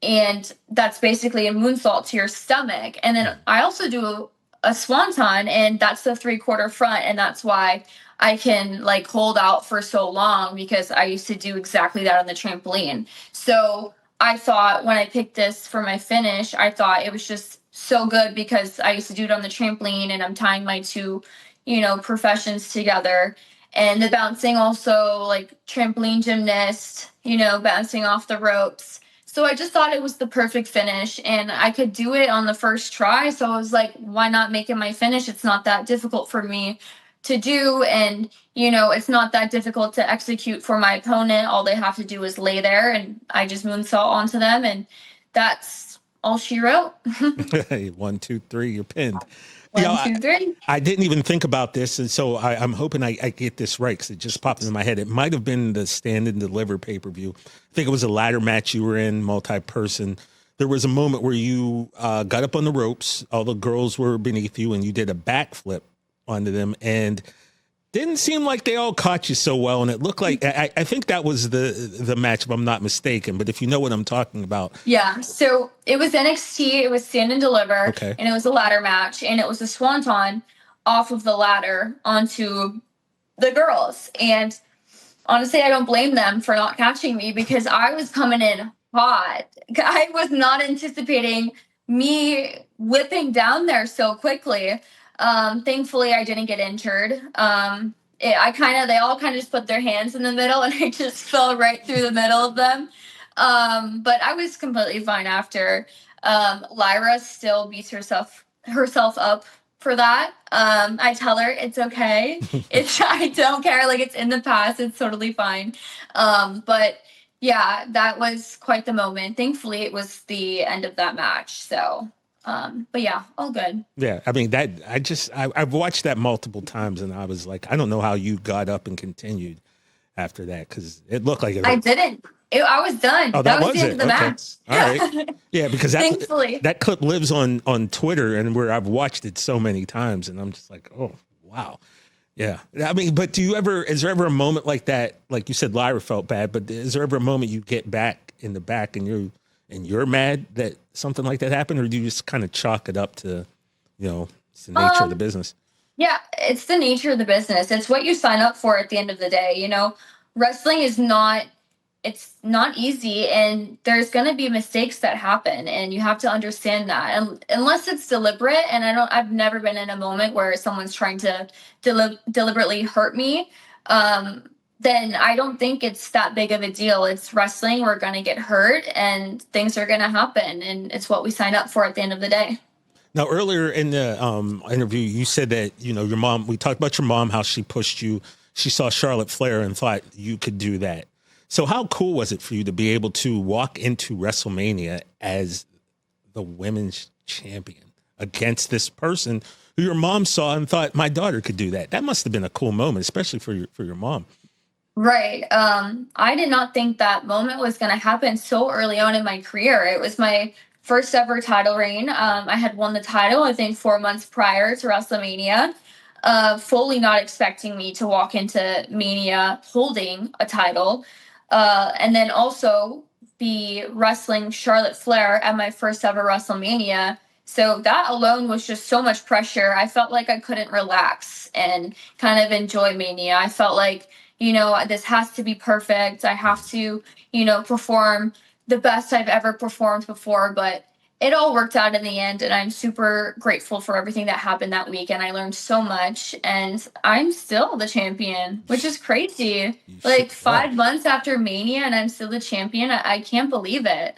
and that's basically a moonsault to your stomach. And then I also do a swanton, and that's the 3/4 front, and that's why I can like hold out for so long, because I used to do exactly that on the trampoline. So I thought when I picked this for my finish, I thought it was just so good because I used to do it on the trampoline, and I'm tying my two, professions together. And the bouncing also, like trampoline gymnast, bouncing off the ropes. So I just thought it was the perfect finish, and I could do it on the first try. So I was like, why not make it my finish? It's not that difficult for me to do. And, it's not that difficult to execute for my opponent. All they have to do is lay there, and I just moonsault onto them. And that's all she wrote. 1, 2, 3, you're pinned. One, two, three. I didn't even think about this, and so I'm hoping I get this right, because it just popped into my head. It might have been the Stand and Deliver pay-per-view. I think it was a ladder match you were in, multi-person. There was a moment where you got up on the ropes, all the girls were beneath you, and you did a backflip onto them, and didn't seem like they all caught you so well, and it looked like I think that was the match, if I'm not mistaken. But if you know what I'm talking about. Yeah, so it was NXT, it was Stand and Deliver, Okay. And it was a ladder match, and it was a swanton off of the ladder onto the girls. And honestly, I don't blame them for not catching me, because I was coming in hot. I was not anticipating me whipping down there so quickly. Thankfully, I didn't get injured. They all kind of just put their hands in the middle, and I just fell right through the middle of them. But I was completely fine after. Lyra still beats herself up for that. I tell her it's okay. I don't care. Like, it's in the past. It's totally fine. But yeah, that was quite the moment. Thankfully, it was the end of that match. So, but yeah, all good. Yeah, I mean I've watched that multiple times, and I was like, I don't know how you got up and continued after that, because it looked like I didn't. I was done. Oh, that was the end of the match. All right. Yeah, because Thankfully that clip lives on Twitter, and where I've watched it so many times, and I'm just like, oh wow. Yeah. I mean, but is there ever a moment like that? Like you said, Lyra felt bad, but is there ever a moment you get back in the back and you're mad that something like that happened, or do you just kind of chalk it up to, it's the nature of the business? Yeah, it's the nature of the business. It's what you sign up for at the end of the day. Wrestling is it's not easy, and there's going to be mistakes that happen, and you have to understand that. And unless it's deliberate, and I've never been in a moment where someone's trying to deliberately hurt me, then I don't think it's that big of a deal. It's wrestling. We're going to get hurt, and things are going to happen, and it's what we sign up for at the end of the day. Now, earlier in the interview, you said that, your mom, we talked about your mom, how she pushed you. She saw Charlotte Flair and thought you could do that. So how cool was it for you to be able to walk into WrestleMania as the women's champion against this person who your mom saw and thought, my daughter could do that? That must have been a cool moment, especially for your mom. Right. I did not think that moment was going to happen so early on in my career. It was my first ever title reign. I had won the title, I think, 4 months prior to WrestleMania, fully not expecting me to walk into Mania holding a title. And then also be wrestling Charlotte Flair at my first ever WrestleMania. So that alone was just so much pressure. I felt like I couldn't relax and kind of enjoy Mania. I felt like, this has to be perfect. I have to, perform the best I've ever performed before. But it all worked out in the end, and I'm super grateful for everything that happened that week. And I learned so much, and I'm still the champion, which is crazy. Like 5 months after Mania, and I'm still the champion. I can't believe it.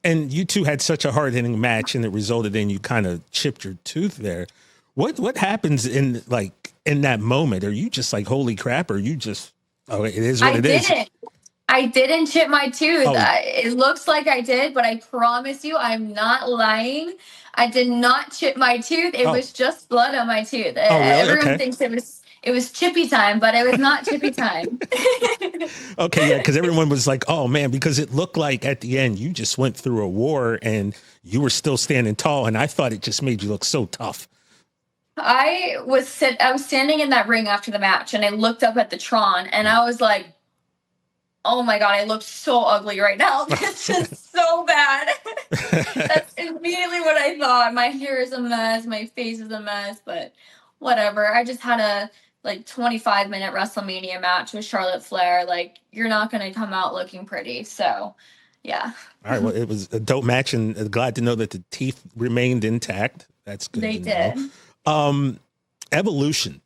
And you two had such a hard-hitting match, and it resulted in you kind of chipped your tooth there. What happens in that moment? Are you just like, holy crap? Or you just, it is what it is? I didn't chip my tooth. It looks like I did, but I promise you, I'm not lying. I did not chip my tooth. It was just blood on my tooth. Oh, really? Everyone thinks it was chippy time, but it was not chippy time. Okay, yeah, because everyone was like, oh man, because it looked like at the end you just went through a war and you were still standing tall, and I thought it just made you look so tough. I was standing in that ring after the match, and I looked up at the Tron, and I was like, oh my God, I look so ugly right now. It's just so bad. That's immediately what I thought. My hair is a mess. My face is a mess, but whatever. I just had a 25-minute Wrestlemania match with Charlotte Flair. Like, you're not going to come out looking pretty. So, yeah. All right. Well, it was a dope match, and glad to know that the teeth remained intact. That's good. They did. Evolution,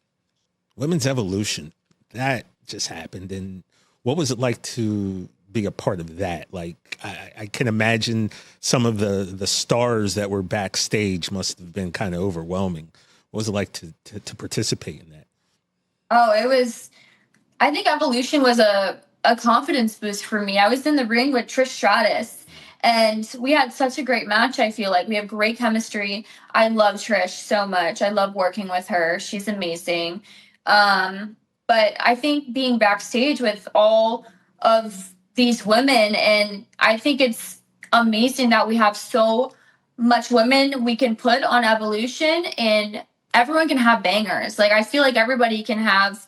women's evolution, that just happened. And what was it like to be a part of that? Like, I can imagine some of the stars that were backstage must have been kind of overwhelming. What was it like to participate in that? Oh, I think Evolution was a confidence boost for me. I was in the ring with Trish Stratus, and we had such a great match. I feel like we have great chemistry. I love Trish so much. I love working with her. She's amazing. But I think being backstage with all of these women, and I think it's amazing that we have so much women we can put on Evolution, and everyone can have bangers. Like, I feel like everybody can have,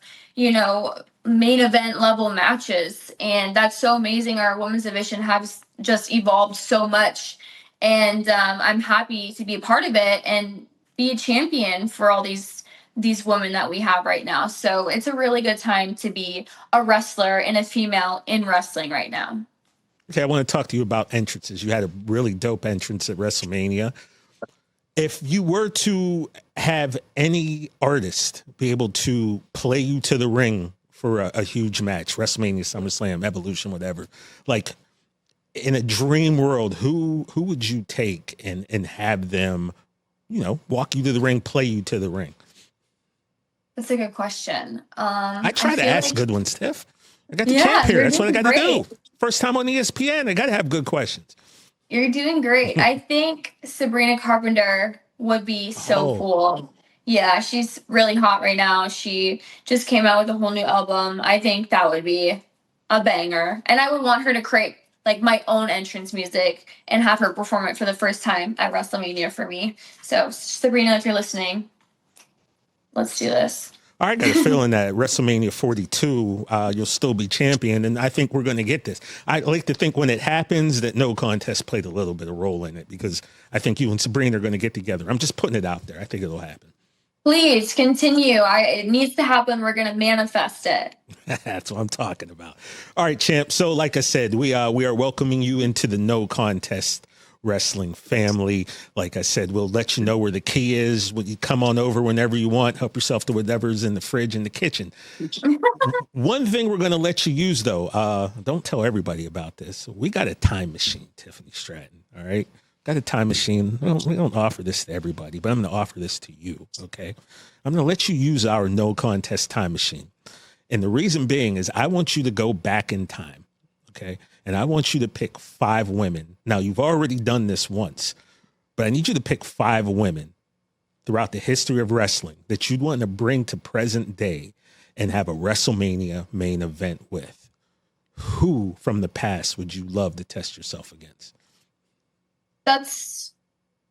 main event level matches, and that's so amazing. Our women's division has just evolved so much, and I'm happy to be a part of it and be a champion for all these women that we have right now. So it's a really good time to be a wrestler and a female in wrestling right now. Okay, I want to talk to you about entrances. You had a really dope entrance at WrestleMania. If you were to have any artist be able to play you to the ring for a huge match, WrestleMania, SummerSlam, Evolution, whatever, like in a dream world, who would you take and have them, walk you to the ring, play you to the ring? That's a good question. I try to ask good ones, Tiff. I got the champ here. That's what I got to do. First time on ESPN, I got to have good questions. You're doing great. I think Sabrina Carpenter would be so cool. Yeah, she's really hot right now. She just came out with a whole new album. I think that would be a banger. And I would want her to create like my own entrance music and have her perform it for the first time at WrestleMania for me. So Sabrina, if you're listening, let's do this. I got a feeling that WrestleMania 42, you'll still be champion, and I think we're going to get this. I like to think when it happens that no contest played a little bit of role in it, because I think you and Sabrina are going to get together. I'm just putting it out there. I think it'll happen. Please continue. It needs to happen. We're going to manifest it. That's what I'm talking about. All right, champ. So like I said, we are welcoming you into the No Contest Wrestling family. Like I said, we'll let you know where the key is. Will you come on over whenever you want? Help yourself to whatever's in the fridge in the kitchen. One thing we're going to let you use, though, don't tell everybody about this. We got a time machine, Tiffany Stratton. All right. Got a time machine. We don't offer this to everybody, but I'm going to offer this to you. Okay. I'm going to let you use our No Contest time machine. And the reason being is I want you to go back in time. Okay. And I want you to pick 5 women. Now, you've already done this once, but I need you to pick 5 women throughout the history of wrestling that you'd want to bring to present day and have a WrestleMania main event with. Who from the past would you love to test yourself against? That's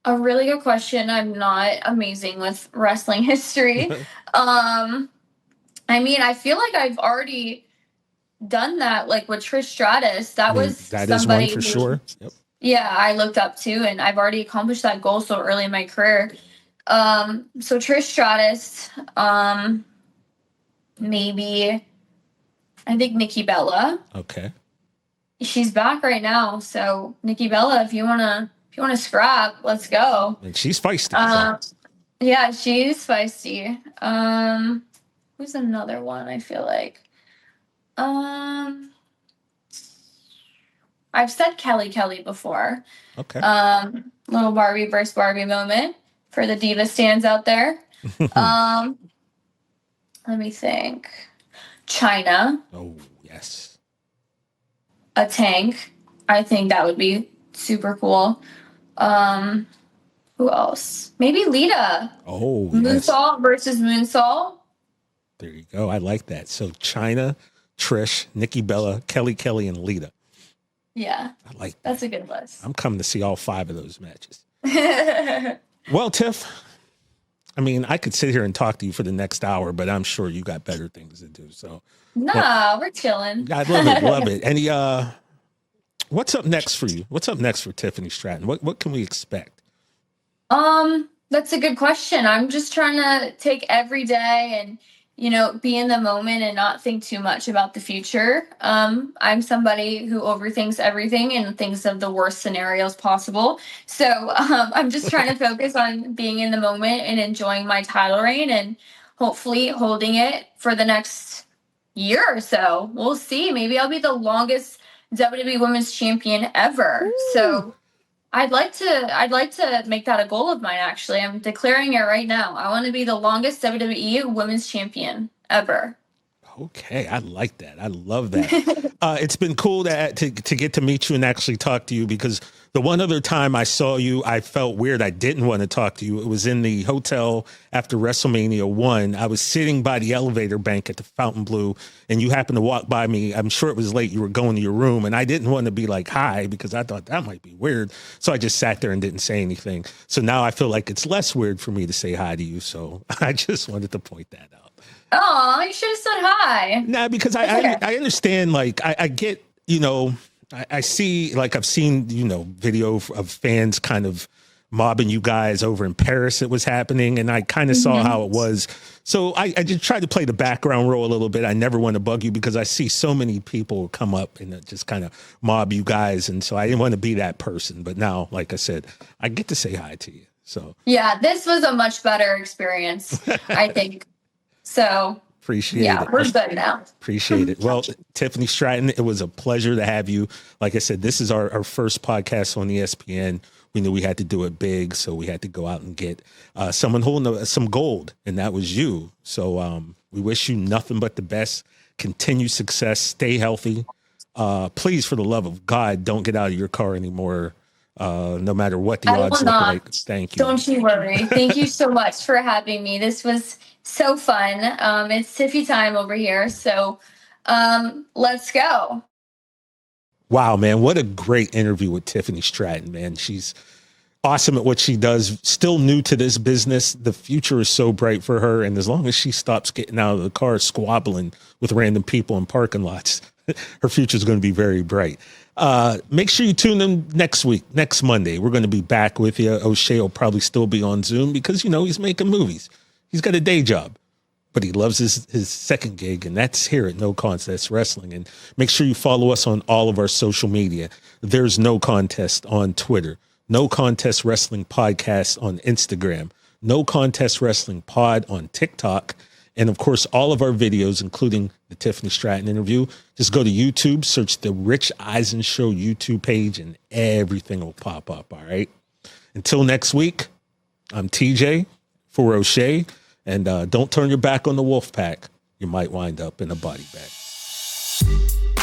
a really good question. I'm not amazing with wrestling history. I mean, I feel like I've already done that, like with Trish Stratus. That was that is one for sure. Yep. Yeah, I looked up to, and I've already accomplished that goal so early in my career. So Trish Stratus, maybe I think Nikki Bella. Okay. She's back right now, so Nikki Bella, if you wanna scrap, let's go. And she's feisty. Yeah, she's feisty. Who's another one? I feel like. I've said Kelly before. Okay. Little Barbie versus Barbie moment for the diva stands out there. Let me think. China. Oh, yes. A tank. I think that would be super cool. Who else? Maybe Lita. Oh, Moonsault versus Moonsault. There you go. I like that. So China, Trish, Nikki Bella, Kelly, and Lita. Yeah. I like that. That's a good list. I'm coming to see all 5 of those matches. Well, Tiff, I mean, I could sit here and talk to you for the next hour, but I'm sure you got better things to do. So, Nah, we're chilling. I love it. Love it. Any, what's up next for you? What's up next for Tiffany Stratton? What can we expect? That's a good question. I'm just trying to take every day and, be in the moment and not think too much about the future. I'm somebody who overthinks everything and thinks of the worst scenarios possible. So I'm just trying to focus on being in the moment and enjoying my title reign and hopefully holding it for the next year or so. We'll see. Maybe I'll be the longest WWE Women's Champion ever. Ooh. So I'd like to make that a goal of mine, actually. I'm declaring it right now. I want to be the longest WWE Women's Champion ever. Okay, I like that. I love that. It's been cool to get to meet you and actually talk to you, because the one other time I saw you, I felt weird. I didn't want to talk to you. It was in the hotel after WrestleMania 1. I was sitting by the elevator bank at the Fontainebleau, and you happened to walk by me. I'm sure it was late. You were going to your room, and I didn't want to be like, hi, because I thought that might be weird. So I just sat there and didn't say anything. So now I feel like it's less weird for me to say hi to you. So I just wanted to point that out. Oh, you should have said hi. Nah, because I understand, like, I get, I see, like, I've seen, video of fans kind of mobbing you guys over in Paris. It was happening, and I kind of saw how it was. So I just tried to play the background role a little bit. I never want to bug you because I see so many people come up and just kind of mob you guys. And so I didn't want to be that person. But now, like I said, I get to say hi to you. So yeah, this was a much better experience, I think. So appreciate it. We're good now. Appreciate it. Well, Tiffany Stratton, it was a pleasure to have you. Like I said, this is our first podcast on ESPN. We knew we had to do it big, so we had to go out and get someone holding some gold, and that was you. So we wish you nothing but the best. Continue success. Stay healthy. Please, for the love of God, don't get out of your car anymore. No matter what the odds look like. Thank you. Don't you worry. Thank you so much for having me. This was so fun. It's Tiffy Time over here. So let's go. Wow, man. What a great interview with Tiffany Stratton, man. She's awesome at what she does. Still new to this business. The future is so bright for her. And as long as she stops getting out of the car squabbling with random people in parking lots, her future is going to be very bright. Make sure you tune in next week, next Monday. We're going to be back with you. O'Shea will probably still be on Zoom because, he's making movies. He's got a day job, but he loves his second gig, and that's here at No Contest Wrestling. And make sure you follow us on all of our social media. There's No Contest on Twitter, No Contest Wrestling Podcast on Instagram, No Contest Wrestling Pod on TikTok. And of course, all of our videos, including the Tiffany Stratton interview, just go to YouTube, search the Rich Eisen Show YouTube page, and everything will pop up. All right. Until next week, I'm TJ for O'Shea, and don't turn your back on the Wolfpack. You might wind up in a body bag.